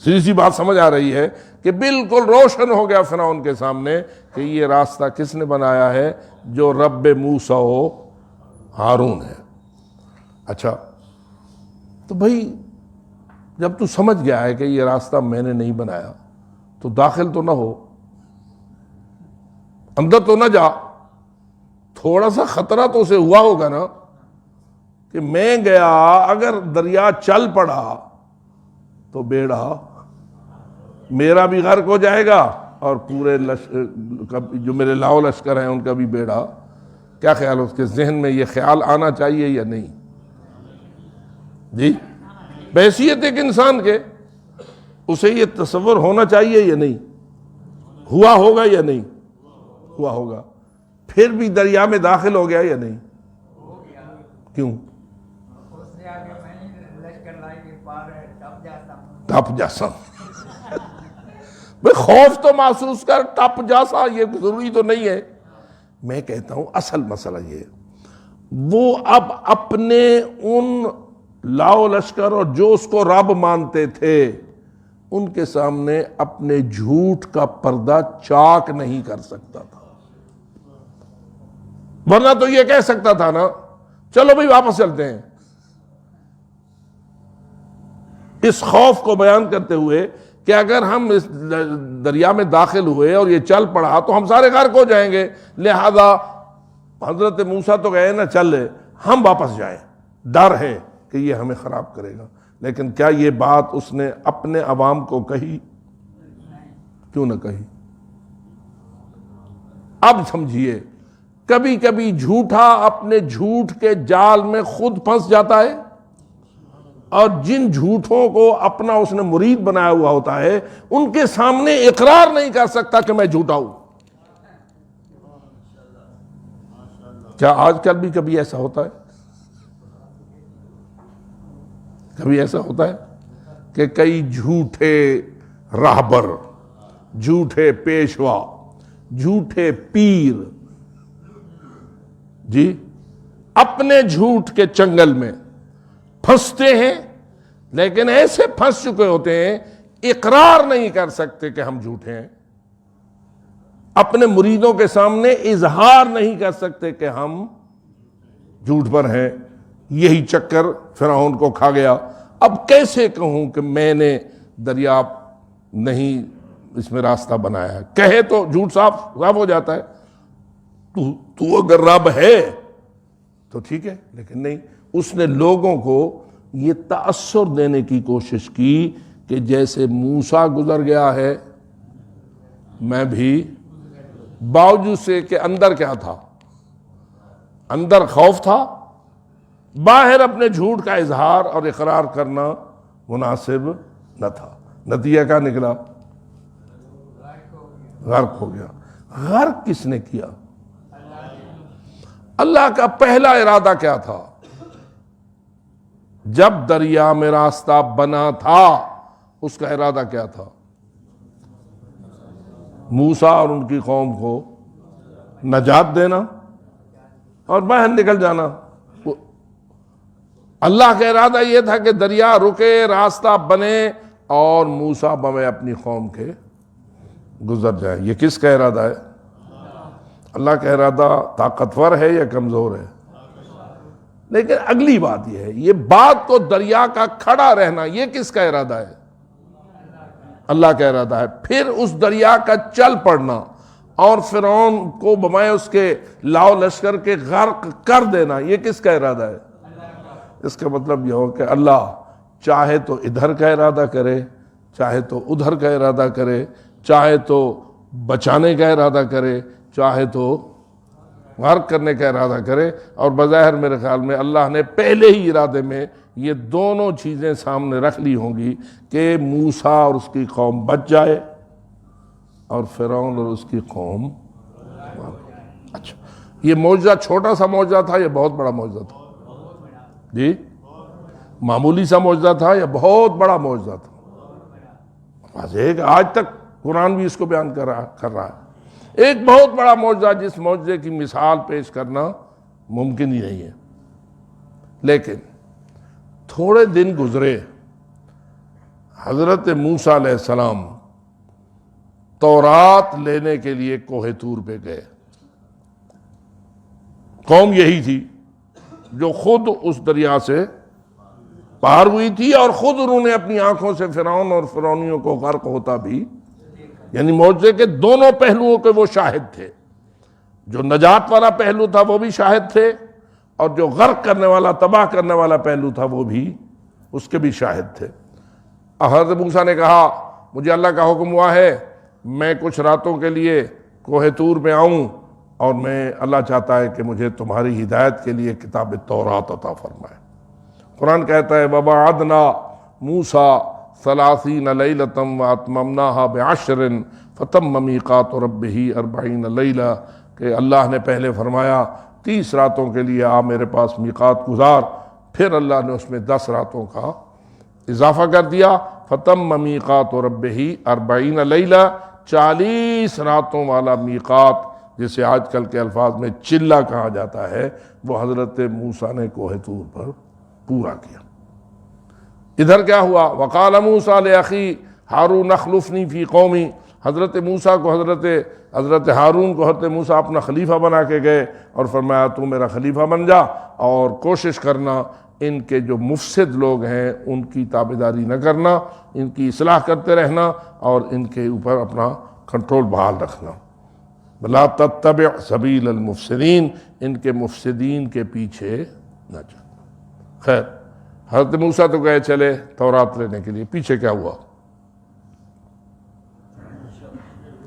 سیدھی سی بات سمجھ آ رہی ہے کہ بالکل روشن ہو گیا فرعون کے سامنے کہ یہ راستہ کس نے بنایا ہے؟ جو رب موسیٰ و ہارون ہے۔ اچھا، تو بھائی جب تو سمجھ گیا ہے کہ یہ راستہ میں نے نہیں بنایا تو داخل تو نہ ہو، اندر تو نہ جا، تھوڑا سا خطرہ تو اسے ہوا ہوگا نا کہ میں گیا، اگر دریا چل پڑا تو بیڑا میرا بھی غرق ہو جائے گا اور پورے جو میرے لاؤ لشکر ہیں ان کا بھی بیڑا۔ کیا خیال؟ اس کے ذہن میں یہ خیال آنا چاہیے یا نہیں؟ جی، بحیثیت ایک انسان کے اسے یہ تصور ہونا چاہیے یا نہیں؟ ہوا ہوگا یا نہیں؟ ہوا ہوگا۔ پھر بھی دریا میں داخل ہو گیا یا نہیں؟ کیوں؟ ٹپ جاسا بھئی خوف تو محسوس کر، ٹپ جاسا یہ ضروری تو نہیں ہے۔ میں کہتا ہوں اصل مسئلہ یہ، وہ اب اپنے ان لاؤ لشکر اور جو اس کو رب مانتے تھے ان کے سامنے اپنے جھوٹ کا پردہ چاک نہیں کر سکتا تھا. ورنہ تو یہ کہہ سکتا تھا نا چلو بھائی واپس چلتے ہیں. اس خوف کو بیان کرتے ہوئے کہ اگر ہم اس دریا میں داخل ہوئے اور یہ چل پڑا تو ہم سارے غرق ہو جائیں گے، لہذا حضرت موسیٰ تو گئے نا چلے، ہم واپس جائیں، ڈر ہے کہ یہ ہمیں خراب کرے گا. لیکن کیا یہ بات اس نے اپنے عوام کو کہی؟ کیوں نہ کہی؟ اب سمجھیے، کبھی کبھی جھوٹا اپنے جھوٹ کے جال میں خود پھنس جاتا ہے، اور جن جھوٹوں کو اپنا اس نے مرید بنایا ہوا ہوتا ہے ان کے سامنے اقرار نہیں کر سکتا کہ میں جھوٹا ہوں. کیا آج کل بھی کبھی ایسا ہوتا ہے؟ کبھی ایسا ہوتا ہے کہ کئی جھوٹے راہبر، جھوٹے پیشوا، جھوٹے پیر جی اپنے جھوٹ کے چنگل میں پھنستے ہیں، لیکن ایسے پھنس چکے ہوتے ہیں اقرار نہیں کر سکتے کہ ہم جھوٹے ہیں، اپنے مریدوں کے سامنے اظہار نہیں کر سکتے کہ ہم جھوٹ پر ہیں. یہی چکر فرعون کو کھا گیا. اب کیسے کہوں کہ میں نے دریا نہیں اس میں راستہ بنایا ہے؟ کہے تو جھوٹ صاف ہو جاتا ہے. تو اگر رب ہے تو ٹھیک ہے، لیکن نہیں. اس نے لوگوں کو یہ تأثر دینے کی کوشش کی کہ جیسے موسیٰ گزر گیا ہے میں بھی، باوجود سے کہ اندر کیا تھا؟ اندر خوف تھا، باہر اپنے جھوٹ کا اظہار اور اقرار کرنا مناسب نہ تھا. نتیجہ کیا نکلا؟ غرق ہو گیا. غرق کس نے کیا؟ اللہ کا پہلا ارادہ کیا تھا؟ جب دریا میں راستہ بنا تھا اس کا ارادہ کیا تھا؟ موسیٰ اور ان کی قوم کو نجات دینا اور باہر نکل جانا. اللہ کا ارادہ یہ تھا کہ دریا رکے، راستہ بنے اور موسیٰ بمے اپنی قوم کے گزر جائیں. یہ کس کا ارادہ ہے؟ اللہ کا ارادہ طاقتور ہے یا کمزور ہے؟ لیکن اگلی بات یہ ہے، یہ بات تو دریا کا کھڑا رہنا یہ کس کا ارادہ ہے؟ اللہ کا ارادہ ہے. پھر اس دریا کا چل پڑنا اور فرعون کو بمائے اس کے لاؤ لشکر کے غرق کر دینا یہ کس کا ارادہ ہے؟ اس کا مطلب یہ ہو کہ اللہ چاہے تو ادھر کا ارادہ کرے، چاہے تو ادھر کا ارادہ کرے، چاہے تو بچانے کا ارادہ کرے، چاہے تو غرق کرنے کا ارادہ کرے. اور بظاہر میرے خیال میں اللہ نے پہلے ہی ارادے میں یہ دونوں چیزیں سامنے رکھ لی ہوں گی کہ موسیٰ اور اس کی قوم بچ جائے اور فرعون اور اس کی قوم. اچھا، یہ معجزہ چھوٹا سا معجزہ تھا یا بہت بڑا معجزہ تھا؟ جی معمولی سا معجزہ تھا یا بہت بڑا معجزہ تھا؟ آج تک قرآن بھی اس کو بیان کر رہا ہے. ایک بہت بڑا معجزہ جس معجزے کی مثال پیش کرنا ممکن ہی نہیں ہے. لیکن تھوڑے دن گزرے، حضرت موسیٰ علیہ السلام تورات لینے کے لیے کوہ طور پہ گئے. قوم یہی تھی جو خود اس دریا سے پار ہوئی تھی اور خود انہوں نے اپنی آنکھوں سے فرعون اور فرعونیوں کو غرق ہوتا بھی، یعنی معجزے کے دونوں پہلوؤں کے وہ شاہد تھے. جو نجات والا پہلو تھا وہ بھی شاہد تھے، اور جو غرق کرنے والا تباہ کرنے والا پہلو تھا وہ بھی اس کے بھی شاہد تھے. حضرت موسیٰ نے کہا مجھے اللہ کا حکم ہوا ہے میں کچھ راتوں کے لیے کوہ طور میں آؤں، اور میں اللہ چاہتا ہے کہ مجھے تمہاری ہدایت کے لیے کتاب تورات عطا فرمائے. قرآن کہتا ہے وَوَعَدْنَا مُوسَىٰ 30 لَيْلَةً وَأَتْمَمْنَاهَا بِعَشْرٍ فَتَمَّ مِيقَاتُ رَبِّهِ 40 لَيْلَةً کہ اللہ نے پہلے فرمایا 30 راتوں کے لیے آ میرے پاس میقات گزار، پھر اللہ نے اس میں 10 راتوں کا اضافہ کر دیا. فَتَمَّ مِيقَاتُ رَبِّهِ 40 لَيْلَةً 40 راتوں والا میقات جسے آج کل کے الفاظ میں چلہ کہا جاتا ہے، وہ حضرت موسیٰ نے کوہ طور پر پورا کیا۔ ادھر کیا ہوا؟ وقال موسیٰ لأخی ہارون اخلفنی فی قومی، حضرت موسیٰ کو حضرت ہارون کو حضرت موسیٰ اپنا خلیفہ بنا کے گئے اور فرمایا تو میرا خلیفہ بن جا اور کوشش کرنا ان کے جو مفسد لوگ ہیں ان کی تابعداری نہ کرنا، ان کی اصلاح کرتے رہنا اور ان کے اوپر اپنا کنٹرول بحال رکھنا۔ بلا تتبع سبیل المفسدین، ان کے مفسدین کے پیچھے نہ چل۔ خیر، حضرت موسیٰ تو گئے چلے تورات لینے کے لیے، پیچھے کیا ہوا؟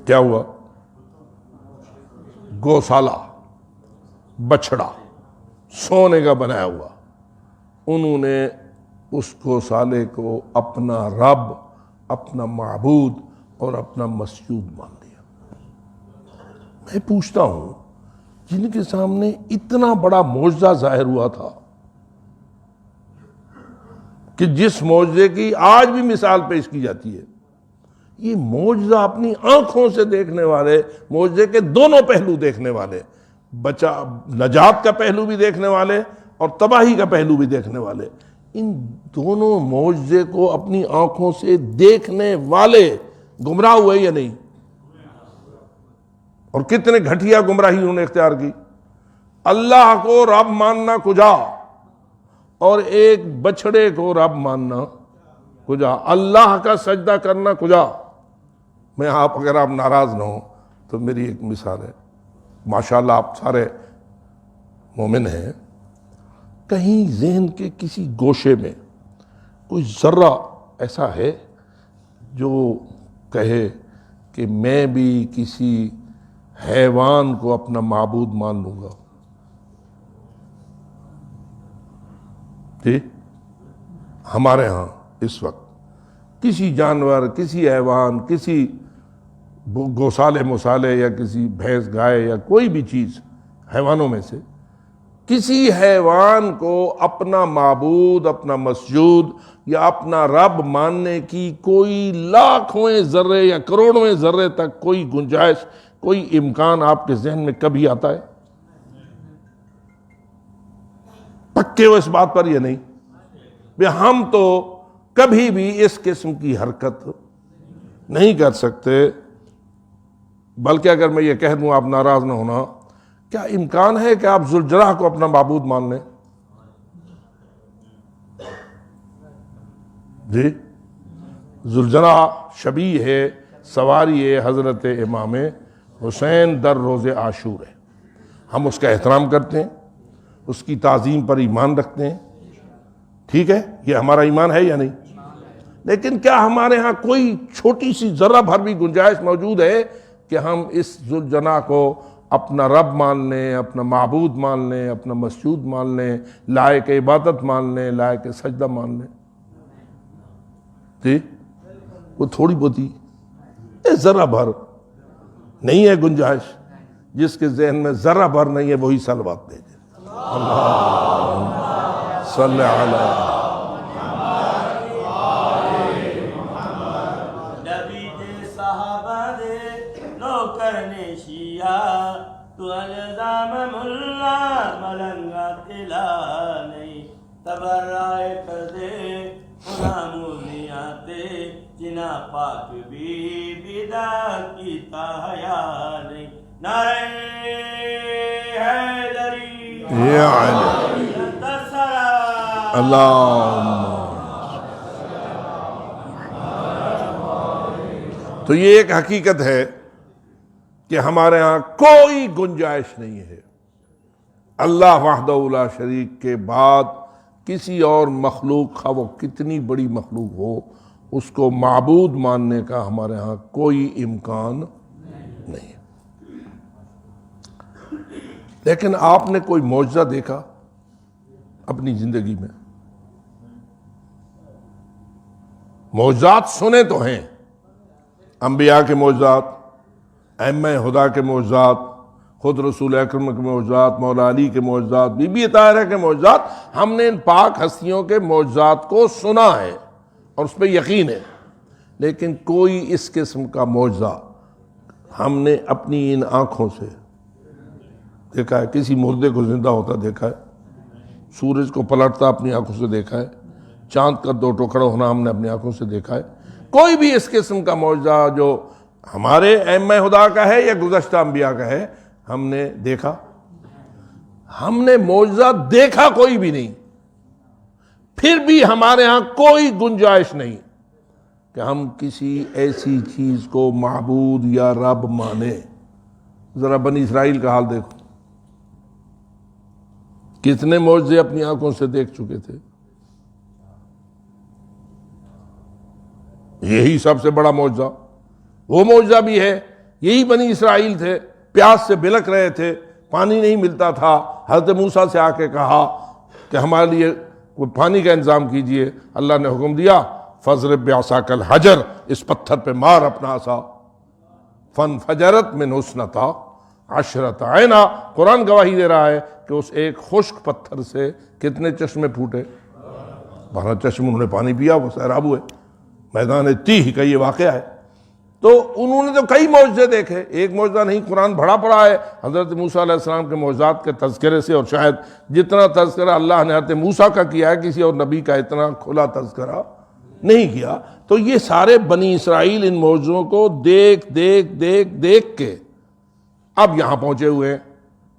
کیا ہوا؟ گوسالہ، بچڑا سونے کا بنایا ہوا، انہوں نے اس گوسالے کو اپنا رب، اپنا معبود اور اپنا مسجود مان لیا۔ میں پوچھتا ہوں، جن کے سامنے اتنا بڑا معجزہ ظاہر ہوا تھا کہ جس معجزے کی آج بھی مثال پیش کی جاتی ہے، یہ معجزہ اپنی آنکھوں سے دیکھنے والے، معجزے کے دونوں پہلو دیکھنے والے، نجات کا پہلو بھی دیکھنے والے اور تباہی کا پہلو بھی دیکھنے والے، ان دونوں معجزے کو اپنی آنکھوں سے دیکھنے والے گمراہ ہوئے یا نہیں؟ اور کتنے گھٹیا گمراہی انہوں نے اختیار کی۔ اللہ کو رب ماننا کجا اور ایک بچڑے کو رب ماننا کجا، اللہ کا سجدہ کرنا کجا۔ میں اگر آپ ناراض نہ ہوں تو میری ایک مثال ہے، ماشاءاللہ آپ سارے مومن ہیں، کہیں ذہن کے کسی گوشے میں کوئی ذرہ ایسا ہے جو کہے کہ میں بھی کسی حیوان کو اپنا معبود مان لوں گا؟ جی، ہمارے ہاں اس وقت کسی جانور، کسی حیوان، کسی گوسالے مسالے یا کسی بھینس گائے یا کوئی بھی چیز حیوانوں میں سے کسی حیوان کو اپنا معبود، اپنا مسجود یا اپنا رب ماننے کی کوئی لاکھویں ذرے یا کروڑویں ذرے تک کوئی گنجائش، کوئی امکان آپ کے ذہن میں کبھی آتا ہے؟ پکے ہو اس بات پر یا نہیں؟ ہم تو کبھی بھی اس قسم کی حرکت نہیں کر سکتے، بلکہ اگر میں یہ کہہ دوں آپ ناراض نہ ہونا، کیا امکان ہے کہ آپ ذوالجلالہ کو اپنا معبود مان لیں؟ جی، ذوالجلالہ شبیہ ہے، سواری ہے حضرت امام حسین در روز عاشور ہے، ہم اس کا احترام کرتے ہیں، اس کی تعظیم پر ایمان رکھتے ہیں، ٹھیک ہے، یہ ہمارا ایمان ہے یا نہیں؟ لیکن کیا ہمارے ہاں کوئی چھوٹی سی ذرہ بھر بھی گنجائش موجود ہے کہ ہم اس ذوالجلالہ کو اپنا رب مان لیں، اپنا معبود مان لیں، اپنا مسجود مان لیں، لائق عبادت مان لیں، لائق سجدہ مان لیں؟ جی، وہ تھوڑی بہت ہی ذرہ بھر نہیں ہے گنجائش؟ جس کے ذہن میں ذرہ بھر نہیں ہے وہی صلوات دے دے۔ اللہم صلی علی نبی دے صحابہ دے نوکر نے شیعہ، تو الزام ملا ملنگا تلا نہیں، تبرائے کر دے غلامونیاتے، جنا پاک بھی بیدہ کیتا حیا نہیں۔ نعرہ حیدری یا علی اللہم۔ تو یہ ایک حقیقت ہے کہ ہمارے ہاں کوئی گنجائش نہیں ہے اللہ وحدہ لا شریک کے بعد کسی اور مخلوق، خواہ وہ کتنی بڑی مخلوق ہو، اس کو معبود ماننے کا ہمارے ہاں کوئی امکان نہیں ہے۔ لیکن آپ نے کوئی معجزہ دیکھا اپنی زندگی میں؟ معجزات سنے تو ہیں، انبیاء کے معجزات، ائمہ خدا کے معجزات، خود رسول اکرم کے معجزات، مولا علی کے معجزات، بی بی طاہرہ کے معجزات، ہم نے ان پاک ہستیوں کے معجزات کو سنا ہے اور اس پہ یقین ہے، لیکن کوئی اس قسم کا معجزہ ہم نے اپنی ان آنکھوں سے دیکھا ہے؟ کسی مردے کو زندہ ہوتا دیکھا ہے؟ سورج کو پلٹتا اپنی آنکھوں سے دیکھا ہے؟ چاند کا دو ٹکڑا ہونا ہم نے اپنی آنکھوں سے دیکھا ہے؟ کوئی بھی اس قسم کا معجزہ جو ہمارے ائمہ خدا کا ہے یا گزشتہ انبیاء کا ہے ہم نے دیکھا؟ ہم نے معجزہ دیکھا کوئی بھی نہیں. پھر بھی ہمارے ہاں کوئی گنجائش نہیں کہ ہم کسی ایسی چیز کو معبود یا رب مانیں. ذرا بنی اسرائیل کا حال دیکھو، کتنے معجزے اپنی آنکھوں سے دیکھ چکے تھے. یہی سب سے بڑا معجزہ، وہ معجزہ بھی ہے. یہی بنی اسرائیل تھے، پیاس سے بلک رہے تھے، پانی نہیں ملتا تھا. حضرت موسیٰ سے آ کے کہا کہ ہمارے لیے کوئی پانی کا انتظام کیجئے. اللہ نے حکم دیا فَاضْرِب بِعَصَاكَ الْحَجَرَ، اس پتھر پہ مار اپنا عصا. فَانْفَجَرَتْ مِنْهُ اثْنَتَا عَشْرَةَ عَيْنًا. قرآن گواہی دے رہا ہے کہ اس ایک خشک پتھر سے کتنے چشمے پھوٹے؟ 12 چشمے. انہوں نے پانی پیا، وہ سیراب ہوئے. میدان تیہ کا یہ واقعہ ہے. تو انہوں نے تو کئی معجزے دیکھے، ایک معجزہ نہیں. قرآن بھرا پڑا ہے حضرت موسیٰ علیہ السلام کے معجزات کے تذکرے سے، اور شاید جتنا تذکرہ اللہ نے حضرت موسیٰ کا کیا ہے کسی اور نبی کا اتنا کھلا تذکرہ نہیں کیا. تو یہ سارے بنی اسرائیل ان معجزوں کو دیکھ کے اب یہاں پہنچے ہوئے ہیں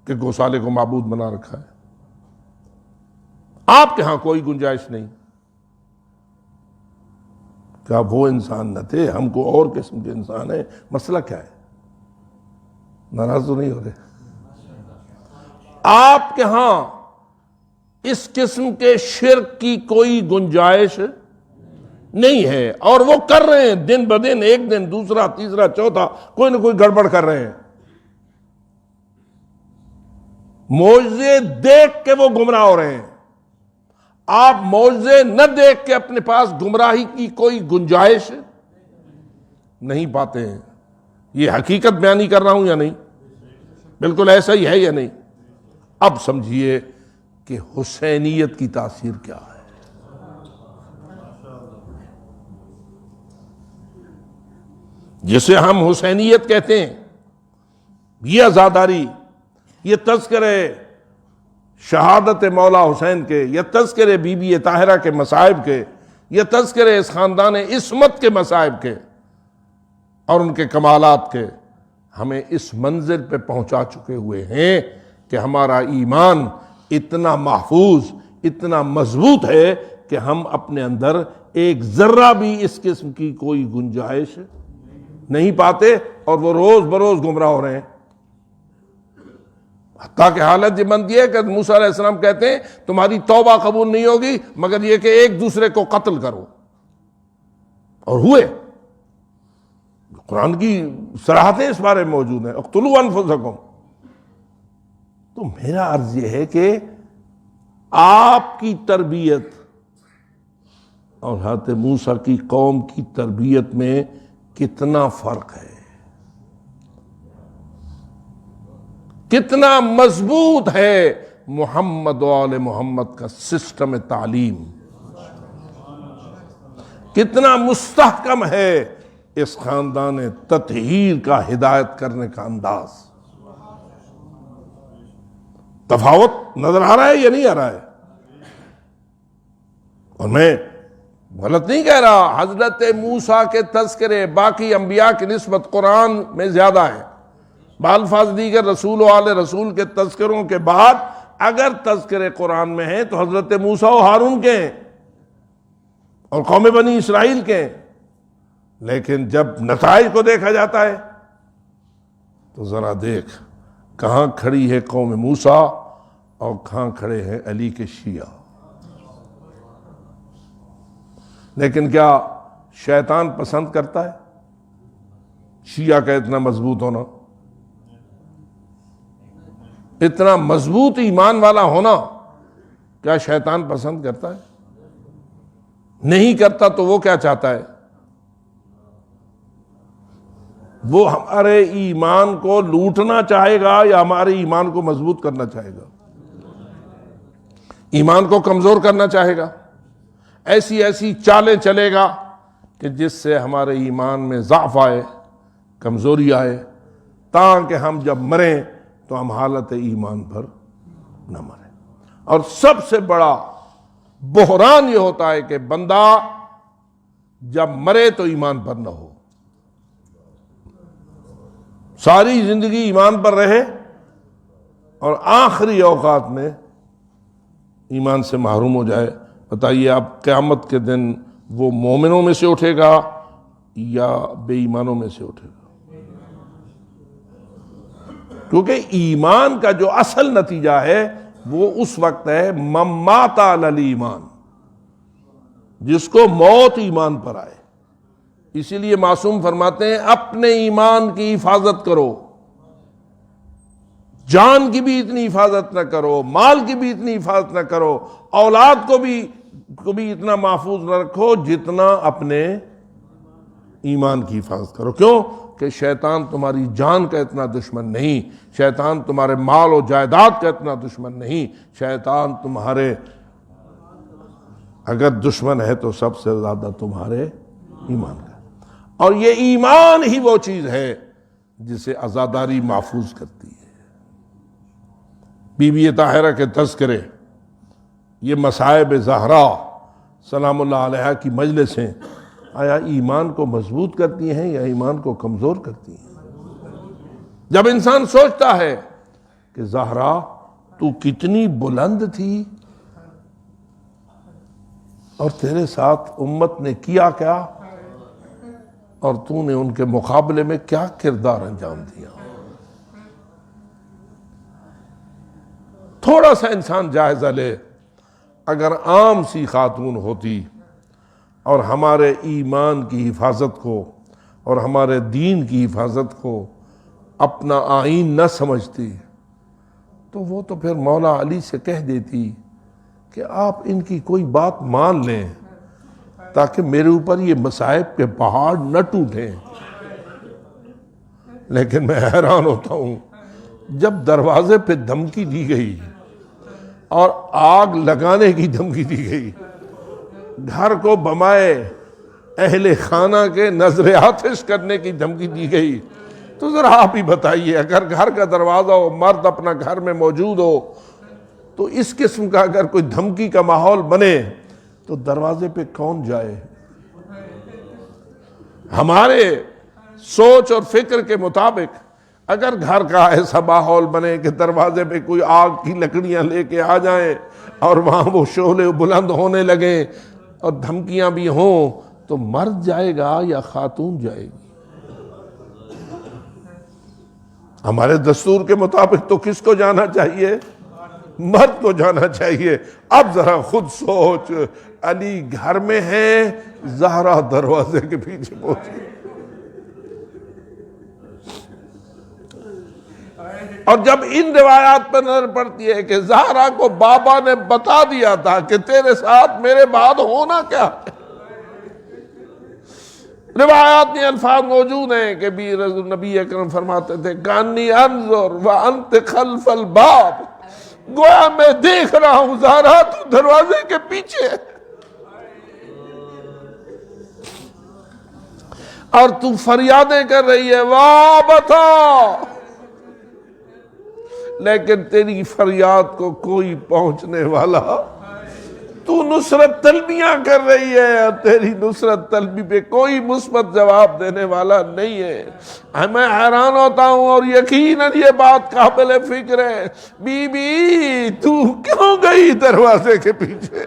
کہ گوسالے کو معبود بنا رکھا ہے. آپ کے ہاں کوئی گنجائش نہیں. کیا وہ انسان نہ تھے؟ ہم کو اور قسم کے انسان ہیں. مسئلہ کیا ہے؟ ناراض تو نہیں ہو رہے؟ آپ کے ہاں اس قسم کے شرک کی کوئی گنجائش نہیں ہے، اور وہ کر رہے ہیں دن بدن، ایک دن دوسرا تیسرا چوتھا کوئی نہ کوئی گڑبڑ کر رہے ہیں. معجزے دیکھ کے وہ گمراہ ہو رہے ہیں. آپ معجزے نہ دیکھ کے اپنے پاس گمراہی کی کوئی گنجائش نہیں پاتے ہیں. یہ حقیقت بیانی کر رہا ہوں یا نہیں؟ بالکل ایسا ہی ہے یا نہیں؟ اب سمجھیے کہ حسینیت کی تاثیر کیا ہے. جسے ہم حسینیت کہتے ہیں، یہ عزاداری، یہ تذکرے شہادت مولا حسین کے، یہ تذکرے بی بی طاہرہ کے مصائب کے، یہ تذکرے اس خاندان عصمت کے مصائب کے اور ان کے کمالات کے، ہمیں اس منزل پہ پہنچا چکے ہوئے ہیں کہ ہمارا ایمان اتنا محفوظ، اتنا مضبوط ہے کہ ہم اپنے اندر ایک ذرہ بھی اس قسم کی کوئی گنجائش نہیں پاتے، اور وہ روز بروز گمراہ ہو رہے ہیں. حتیٰ کہ حالت یہ بنتی ہے کہ موسیٰ علیہ السلام کہتے ہیں تمہاری توبہ قبول نہیں ہوگی مگر یہ کہ ایک دوسرے کو قتل کرو، اور ہوئے. قرآن کی صراحتیں اس بارے میں موجود ہیں، اقتلوا انفسکم. تو میرا عرض یہ ہے کہ آپ کی تربیت اور حضرت موسیٰ کی قوم کی تربیت میں کتنا فرق ہے، کتنا مضبوط ہے محمد و آل محمد کا سسٹم تعلیم، کتنا مستحکم ہے اس خاندان تطہیر کا ہدایت کرنے کا انداز. تفاوت نظر آ رہا ہے یا نہیں آ رہا ہے؟ اور میں غلط نہیں کہہ رہا، حضرت موسیٰ کے تذکرے باقی انبیاء کی نسبت قرآن میں زیادہ ہیں. بالفاظ دیگر رسول و آل رسول کے تذکروں کے بعد اگر تذکرے قرآن میں ہیں تو حضرت موسیٰ و ہارون کے ہیں اور قوم بنی اسرائیل کے ہیں. لیکن جب نتائج کو دیکھا جاتا ہے تو ذرا دیکھ کہاں کھڑی ہے قوم موسیٰ اور کہاں کھڑے ہیں علی کے شیعہ. لیکن کیا شیطان پسند کرتا ہے شیعہ کا اتنا مضبوط ہونا، اتنا مضبوط ایمان والا ہونا؟ کیا شیطان پسند کرتا ہے؟ نہیں کرتا. تو وہ کیا چاہتا ہے؟ وہ ہمارے ایمان کو لوٹنا چاہے گا یا ہمارے ایمان کو مضبوط کرنا چاہے گا؟ ایمان کو کمزور کرنا چاہے گا. ایسی ایسی چالیں چلے گا کہ جس سے ہمارے ایمان میں ضعف آئے، کمزوری آئے، تاکہ ہم جب مریں تو ہم حالت ایمان پر نہ مریں۔ اور سب سے بڑا بحران یہ ہوتا ہے کہ بندہ جب مرے تو ایمان پر نہ ہو، ساری زندگی ایمان پر رہے اور آخری اوقات میں ایمان سے محروم ہو جائے۔ بتائیے آپ قیامت کے دن وہ مومنوں میں سے اٹھے گا یا بے ایمانوں میں سے اٹھے گا؟ کیونکہ ایمان کا جو اصل نتیجہ ہے وہ اس وقت ہے من مات علی الایمان، جس کو موت ایمان پر آئے۔ اسی لیے معصوم فرماتے ہیں اپنے ایمان کی حفاظت کرو، جان کی بھی اتنی حفاظت نہ کرو، مال کی بھی اتنی حفاظت نہ کرو، اولاد کو بھی اتنا محفوظ نہ رکھو جتنا اپنے ایمان کی حفاظت کرو۔ کیوں؟ کہ شیطان تمہاری جان کا اتنا دشمن نہیں، شیطان تمہارے مال و جائیداد کا اتنا دشمن نہیں، شیطان تمہارے اگر دشمن ہے تو سب سے زیادہ تمہارے ایمان کا۔ اور یہ ایمان ہی وہ چیز ہے جسے عزاداری محفوظ کرتی ہے۔ بی بی طاہرہ کے تذکرے، یہ مصائب زہرا سلام اللہ علیہا کی مجلسیں آیا ایمان کو مضبوط کرتی ہیں یا ایمان کو کمزور کرتی ہیں؟ جب انسان سوچتا ہے کہ زہرا تو کتنی بلند تھی اور تیرے ساتھ امت نے کیا کیا اور تو نے ان کے مقابلے میں کیا کردار انجام دیا، تھوڑا سا انسان جائزہ لے۔ اگر عام سی خاتون ہوتی اور ہمارے ایمان کی حفاظت کو اور ہمارے دین کی حفاظت کو اپنا آئین نہ سمجھتی تو وہ تو پھر مولا علی سے کہہ دیتی کہ آپ ان کی کوئی بات مان لیں تاکہ میرے اوپر یہ مصائب کے پہاڑ نہ ٹوٹیں۔ لیکن میں حیران ہوتا ہوں جب دروازے پہ دھمکی دی گئی اور آگ لگانے کی دھمکی دی گئی، گھر کو بمائے اہل خانہ کے نظر آتش کرنے کی دھمکی دی گئی، تو ذرا آپ ہی بتائیے اگر گھر کا دروازہ ہو، مرد اپنا گھر میں موجود ہو، تو اس قسم کا اگر کوئی دھمکی کا ماحول بنے تو دروازے پہ کون جائے؟ ہمارے سوچ اور فکر کے مطابق اگر گھر کا ایسا ماحول بنے کہ دروازے پہ کوئی آگ کی لکڑیاں لے کے آ جائیں اور وہاں وہ شعلے بلند ہونے لگیں اور دھمکیاں بھی ہوں، تو مرد جائے گا یا خاتون جائے گی؟ ہمارے دستور کے مطابق تو کس کو جانا چاہیے؟ مرد کو جانا چاہیے۔ اب ذرا خود سوچ، علی گھر میں ہے، زہرا دروازے کے پیچھے پہنچی، اور جب ان روایات پر نظر پڑتی ہے کہ زہرا کو بابا نے بتا دیا تھا کہ تیرے ساتھ میرے بعد ہونا کیا ہے، روایات میں الفاظ موجود ہیں کہ نبی اکرم فرماتے تھے کانی انظر وانت خلف الباب، گویا میں دیکھ رہا ہوں زہرا تو دروازے کے پیچھے ہے اور تو فریادیں کر رہی ہے واہ بتا، لیکن تیری فریاد کو کوئی پہنچنے والا، تو نصرت طلبیاں کر رہی ہے اور تیری نصرت طلبی پہ کوئی مثبت جواب دینے والا نہیں ہے۔ میں حیران ہوتا ہوں اور یقیناً یہ بات قابل فکر ہے، بی بی تو کیوں گئی دروازے کے پیچھے؟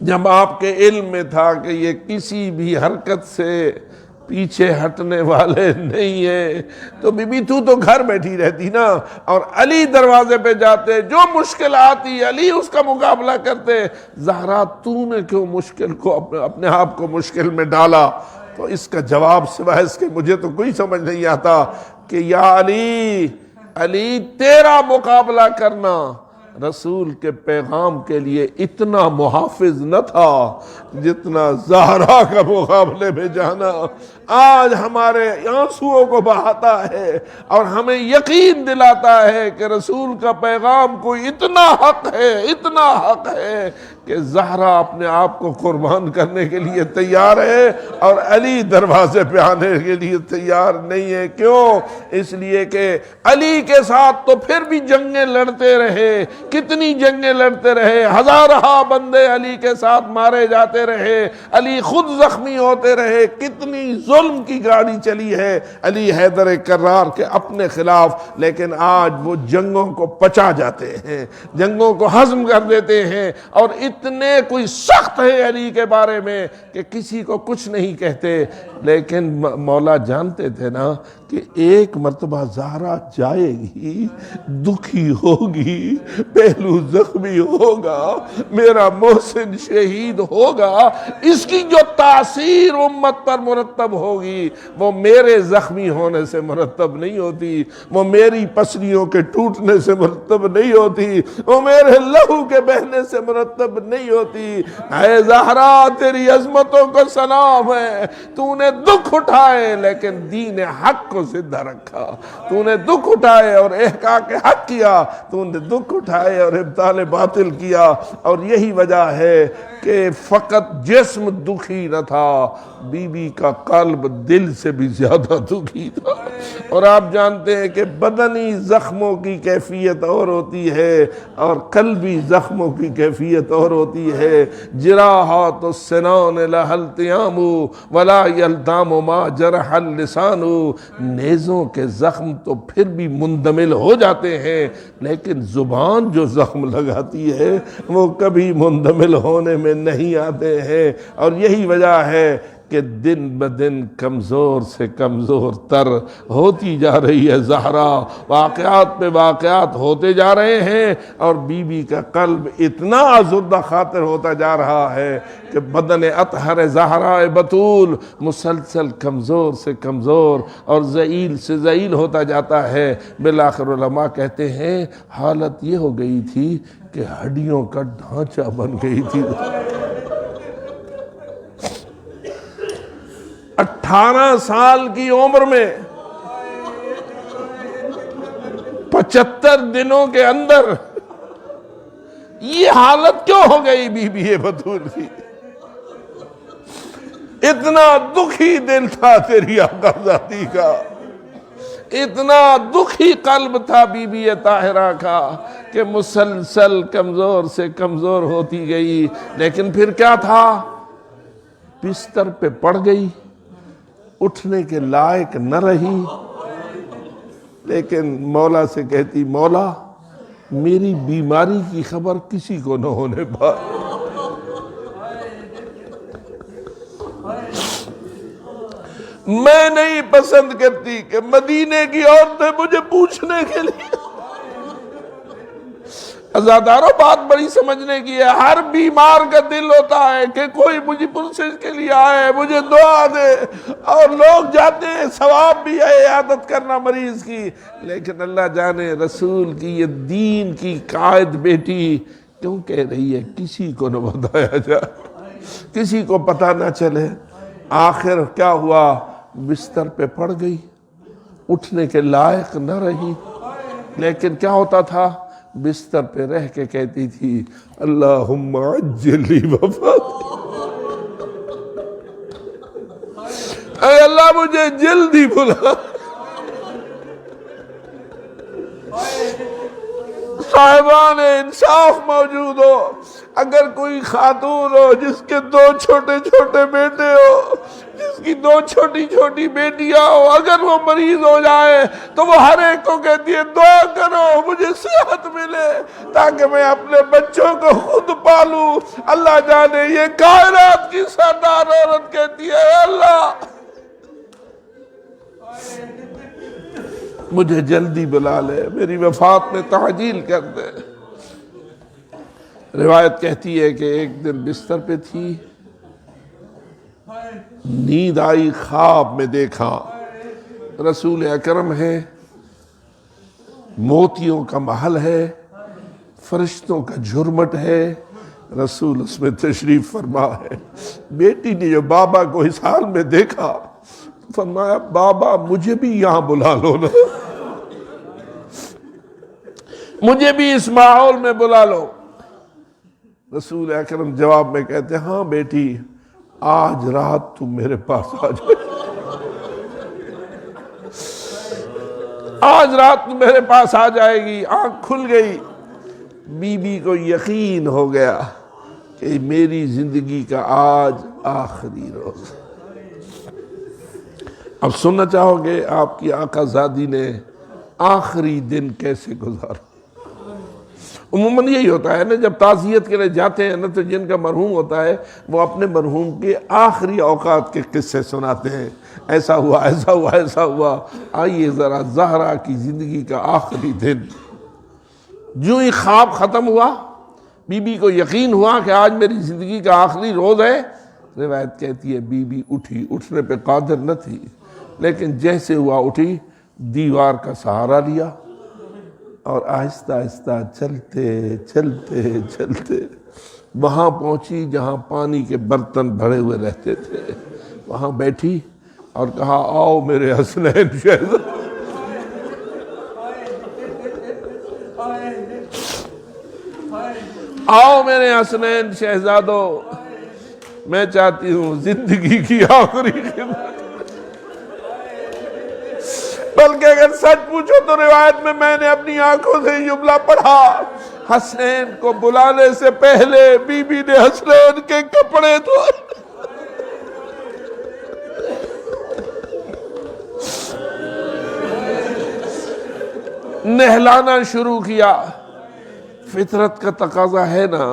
جب آپ کے علم میں تھا کہ یہ کسی بھی حرکت سے پیچھے ہٹنے والے نہیں ہیں، تو بی بی تو گھر بیٹھی رہتی نا، اور علی دروازے پہ جاتے، جو مشکل آتی علی اس کا مقابلہ کرتے، زہرا تو نے کیوں مشکل کو اپنے آپ کو مشکل میں ڈالا؟ تو اس کا جواب سوائے اس کے مجھے تو کوئی سمجھ نہیں آتا کہ یا علی تیرا مقابلہ کرنا رسول کے پیغام کے لیے اتنا محافظ نہ تھا جتنا زہرا کا مقابلے میں جانا آج ہمارے آنسوؤں کو بہاتا ہے اور ہمیں یقین دلاتا ہے کہ رسول کا پیغام کوئی اتنا حق ہے کہ زہرا اپنے آپ کو قربان کرنے کے لیے تیار ہے اور علی دروازے پہ آنے کے لیے تیار نہیں ہے. کیوں؟ اس لیے کہ علی کے ساتھ تو پھر بھی جنگیں لڑتے رہے, کتنی جنگیں لڑتے رہے, ہزارہ بندے علی کے ساتھ مارے جاتے رہے, علی خود زخمی ہوتے رہے, کتنی ظلم کی گاڑی چلی ہے علی حیدر کرار کے اپنے خلاف. لیکن آج وہ جنگوں کو پچا جاتے ہیں, جنگوں کو ہضم کر دیتے ہیں, اور اتنے کوئی سخت ہے علی کے بارے میں کہ کسی کو کچھ نہیں کہتے. لیکن مولا جانتے تھے نا کہ ایک مرتبہ زہرا جائے گی, دکھی ہوگی, پہلو زخمی ہوگا, میرا محسن شہید ہوگا, اس کی جو تاثیر امت پر مرتب ہوگی وہ میرے زخمی ہونے سے مرتب نہیں ہوتی, وہ میری پسلیوں کے ٹوٹنے سے مرتب نہیں ہوتی, وہ میرے لہو کے بہنے سے مرتب نہیں ہوتی. اے زہرا تیری عظمتوں کو سلام ہے, تو نے دکھ اٹھائے لیکن دین حق کو زندہ رکھا, تو نے دکھ اٹھائے اور احقاق حق کیا, تو نے دکھ اٹھائے اور ابطال باطل کیا. اور یہی وجہ ہے کہ فقط جسم دکھی نہ تھا, بی بی کا قلب دل سے بھی زیادہ دکھی تھا. اور آپ جانتے ہیں کہ بدنی زخموں کی کیفیت اور ہوتی ہے اور قلبی زخموں کی کیفیت اور ہوتی ہے. جراحات السنان لها التیام ولا یلتام ما جرح اللسان. نیزوں کے زخم تو پھر بھی مندمل ہو جاتے ہیں, لیکن زبان جو زخم لگاتی ہے وہ کبھی مندمل ہونے میں نہیں آتے ہیں. اور یہی وجہ ہے کہ دن بدن کمزور سے کمزور تر ہوتی جا رہی ہے زہرا, واقعات پہ واقعات ہوتے جا رہے ہیں, اور بی بی کا قلب اتنا آزردہ خاطر ہوتا جا رہا ہے کہ بدن اطہر زہرا بطول مسلسل کمزور سے کمزور اور ذلیل سے ذلیل ہوتا جاتا ہے. بالآخر علماء کہتے ہیں حالت یہ ہو گئی تھی کہ ہڈیوں کا ڈھانچہ بن گئی تھی. 18 سال کی عمر میں 75 دنوں کے اندر یہ حالت کیوں ہو گئی بی بی بطول کی؟ اتنا دکھی دل تھا تیری آقا ذاتی کا, اتنا دکھی قلب تھا بی بی طاہرہ کا کہ مسلسل کمزور سے کمزور ہوتی گئی. لیکن پھر کیا تھا, بستر پہ پڑ گئی, اٹھنے کے لائق نہ رہی, لیکن مولا سے کہتی مولا میری بیماری کی خبر کسی کو نہ ہونے پائے. میں نہیں پسند کرتی کہ مدینے کی عورتیں مجھے پوچھنے کے لیے. عزاداروں بات بڑی سمجھنے کی ہے. ہر بیمار کا دل ہوتا ہے کہ کوئی مجھے پرسش کے لیے آئے, مجھے دعا دے, اور لوگ جاتے ہیں, ثواب بھی ہے عیادت کرنا مریض کی. لیکن اللہ جانے رسول کی یہ دین کی قائد بیٹی کیوں کہہ رہی ہے کسی کو نہ بتایا جائے, کسی کو پتہ نہ چلے. آخر کیا ہوا, بستر پہ پڑ گئی, اٹھنے کے لائق نہ رہی. لیکن کیا ہوتا تھا, بستر پہ رہ کے کہتی تھی اللہم عجل لی وفاتی, اے اللہ مجھے جلدی بلا. صاحبان انصاف موجود ہو, اگر کوئی خاتون ہو جس کے 2 چھوٹے چھوٹے بیٹے ہو, جس کی 2 چھوٹی چھوٹی بیٹیاں ہو, اگر وہ مریض ہو جائے تو وہ ہر ایک کو کہتی ہے دعا کرو مجھے صحت ملے تاکہ میں اپنے بچوں کو خود پالوں. اللہ جانے یہ کائنات کی سردار عورت کہتی ہے اللہ مجھے جلدی بلا لے, میری وفات میں تعجیل کر دے. روایت کہتی ہے کہ ایک دن بستر پہ تھی, نیند آئی, خواب میں دیکھا رسول اکرم ہے, موتیوں کا محل ہے, فرشتوں کا جھرمٹ ہے, رسول اس میں تشریف فرما ہے. بیٹی نے جو بابا کو اس حال میں دیکھا فرمایا بابا مجھے بھی یہاں بلا لو نا, مجھے بھی اس ماحول میں بلا لو. رسول اکرم جواب میں کہتے ہیں ہاں بیٹی آج رات تم میرے پاس آ جائے، آج رات تم میرے پاس آ جائے گی۔ آنکھ کھل گئی، بی بی کو یقین ہو گیا کہ میری زندگی کا آج آخری روز۔ اب سننا چاہو گے آپ کی آقا زادی نے آخری دن کیسے گزارا؟ عموماً یہی ہوتا ہے نا، جب تعزیت کے لیے جاتے ہیں نا تو جن کا مرحوم ہوتا ہے وہ اپنے مرحوم کے آخری اوقات کے قصے سناتے ہیں، ایسا ہوا ایسا ہوا ایسا ہوا۔ آئیے ذرا زہرا کی زندگی کا آخری دن، جو ہی خواب ختم ہوا، بی بی کو یقین ہوا کہ آج میری زندگی کا آخری روز ہے، روایت کہتی ہے بی بی اٹھی، اٹھنے پہ قادر نہ تھی، لیکن جیسے ہوا اٹھی، دیوار کا سہارا لیا اور آہستہ آہستہ چلتے چلتے چلتے وہاں پہنچی جہاں پانی کے برتن بھرے ہوئے رہتے تھے، وہاں بیٹھی اور کہا آؤ میرے حسنین شہزاد، آؤ میرے حسنین شہزادو، میں چاہتی ہوں زندگی کی آخری خدمت، بلکہ اگر سچ پوچھو تو روایت میں نے اپنی آنکھوں سے جملہ پڑھا، حسنین کو بلانے سے پہلے بی بی نے حسنین کے کپڑے دھوئے، نہلانا شروع کیا۔ فطرت کا تقاضا ہے نا،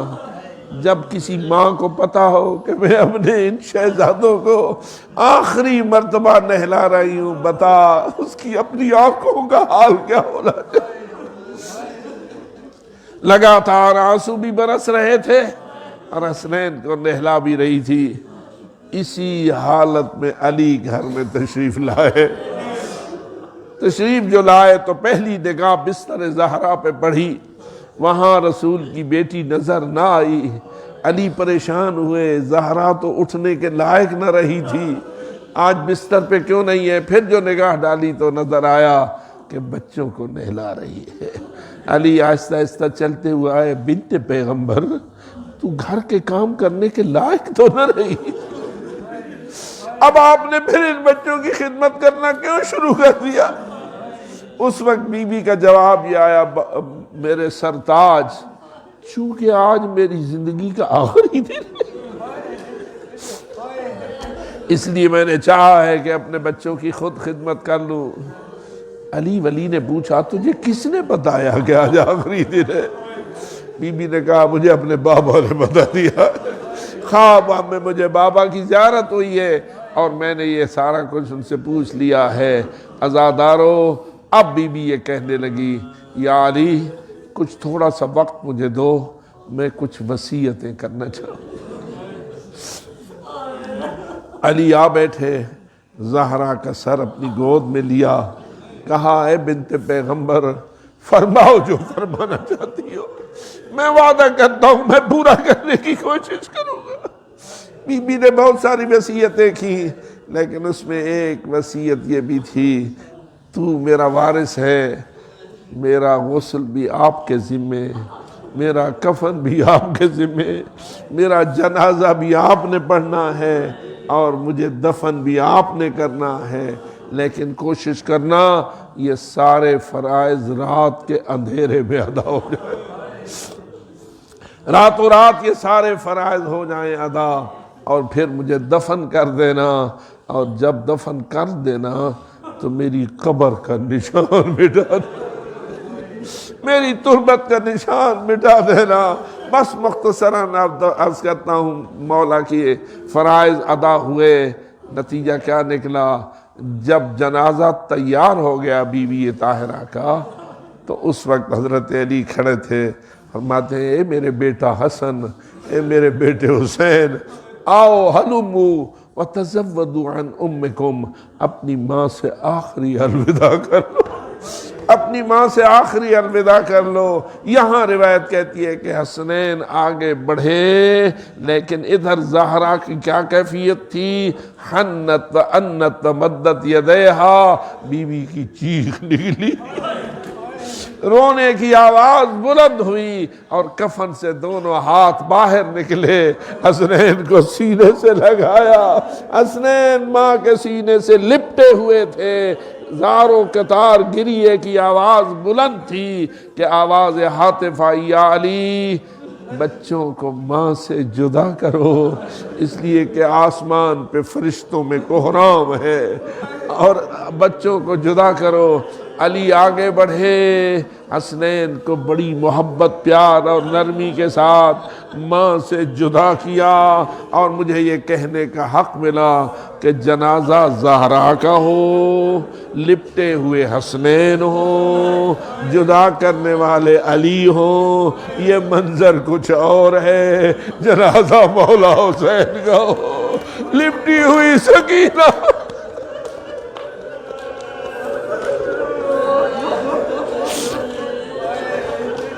جب کسی ماں کو پتا ہو کہ میں اپنے ان شہزادوں کو آخری مرتبہ نہلا رہی ہوں، بتا اس کی اپنی آنکھوں کا حال کیا ہونا چاہیے۔ لگاتار آنسو بھی برس رہے تھے اور حسنین کو نہلا بھی رہی تھی۔ اسی حالت میں علی گھر میں تشریف لائے، تشریف جو لائے تو پہلی نگاہ بستر زہرا پہ پڑھی، وہاں رسول کی بیٹی نظر نہ آئی۔ علی پریشان ہوئے، زہرا تو اٹھنے کے لائق نہ رہی تھی، آج بستر پہ کیوں نہیں ہے؟ پھر جو نگاہ ڈالی تو نظر آیا کہ بچوں کو نہلا رہی ہے۔ علی آہستہ آہستہ چلتے ہوئے آئے، بنت پیغمبر تو گھر کے کام کرنے کے لائق تو نہ رہی، اب آپ نے پھر ان بچوں کی خدمت کرنا کیوں شروع کر دیا؟ اس وقت بی بی کا جواب یہ آیا، میرے سرتاج، چونکہ آج میری زندگی کا آخری دن ہے، اس لیے میں نے چاہا ہے کہ اپنے بچوں کی خود خدمت کر لوں۔ علی ولی نے پوچھا تجھے کس نے بتایا کہ آج آخری دن ہے؟ بی بی نے کہا مجھے اپنے بابا نے بتا دیا، خواب میں مجھے بابا کی زیارت ہوئی ہے اور میں نے یہ سارا کچھ ان سے پوچھ لیا ہے۔ عزادارو، اب بی بی یہ کہنے لگی، یا علی کچھ تھوڑا سا وقت مجھے دو، میں کچھ وصیتیں کرنا چاہوں۔ علی آ بیٹھے، زہرا کا سر اپنی گود میں لیا، کہا اے بنت پیغمبر فرماؤ جو فرمانا چاہتی ہو، میں وعدہ کرتا ہوں میں پورا کرنے کی کوشش کروں گا۔ بی بی نے بہت ساری وصیتیں کی، لیکن اس میں ایک وصیت یہ بھی تھی، تو میرا وارث ہے، میرا غسل بھی آپ کے ذمے، میرا کفن بھی آپ کے ذمے، میرا جنازہ بھی آپ نے پڑھنا ہے اور مجھے دفن بھی آپ نے کرنا ہے، لیکن کوشش کرنا یہ سارے فرائض رات کے اندھیرے میں ادا ہو جائیں، راتوں رات یہ سارے فرائض ہو جائیں ادا، اور پھر مجھے دفن کر دینا، اور جب دفن کر دینا تو میری قبر کا نشان مٹا دینا، میری تربت کا نشان مٹا دینا۔ بس مختصراً عرض کرتا ہوں، مولا کی فرائض ادا ہوئے، نتیجہ کیا نکلا؟ جب جنازہ تیار ہو گیا بی بی طاہرہ کا، تو اس وقت حضرت علی کھڑے تھے، فرماتے ہیں اے میرے بیٹا حسن، اے میرے بیٹے حسین، آؤ ہلمو وتزودوا عن امکم، اپنی ماں سے آخری الوداع کر لو، اپنی ماں سے آخری الوداع کر لو۔ یہاں روایت کہتی ہے کہ حسنین آگے بڑھے، لیکن ادھر زہرا کی کیا کیفیت تھی؟ حنت انت مدت یدیہا، بی بی کی چیخ نکلی، رونے کی آواز بلند ہوئی اور کفن سے دونوں ہاتھ باہر نکلے، حسنین کو سینے سے لگایا۔ حسنین ماں کے سینے سے لپٹے ہوئے تھے، زاروں قطار گریے کی آواز بلند تھی کہ آواز ہاتف آئی، یا علی بچوں کو ماں سے جدا کرو، اس لیے کہ آسمان پہ فرشتوں میں کوہرام ہے، اور بچوں کو جدا کرو۔ علی آگے بڑھے، حسنین کو بڑی محبت پیار اور نرمی کے ساتھ ماں سے جدا کیا، اور مجھے یہ کہنے کا حق ملا کہ جنازہ زہرا کا ہو، لپٹے ہوئے حسنین ہو، جدا کرنے والے علی ہو، یہ منظر کچھ اور ہے۔ جنازہ مولا حسین کا ہو، لپٹی ہوئی سکینہ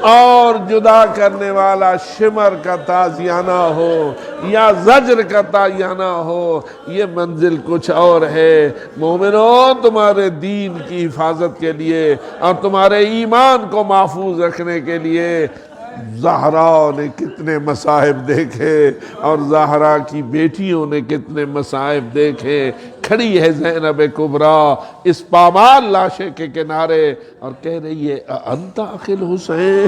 اور جدا کرنے والا شمر کا تازیانہ ہو یا زجر کا تازیانہ ہو، یہ منزل کچھ اور ہے۔ مومنوں، تمہارے دین کی حفاظت کے لیے اور تمہارے ایمان کو محفوظ رکھنے کے لیے زہرا نے کتنے مصائب دیکھے، اور زہرا کی بیٹیوں نے کتنے مصائب دیکھے۔ کھڑی ہے زینب کبریٰ اس پامال لاشے کے کنارے اور کہہ رہی ہے انت اخی الحسین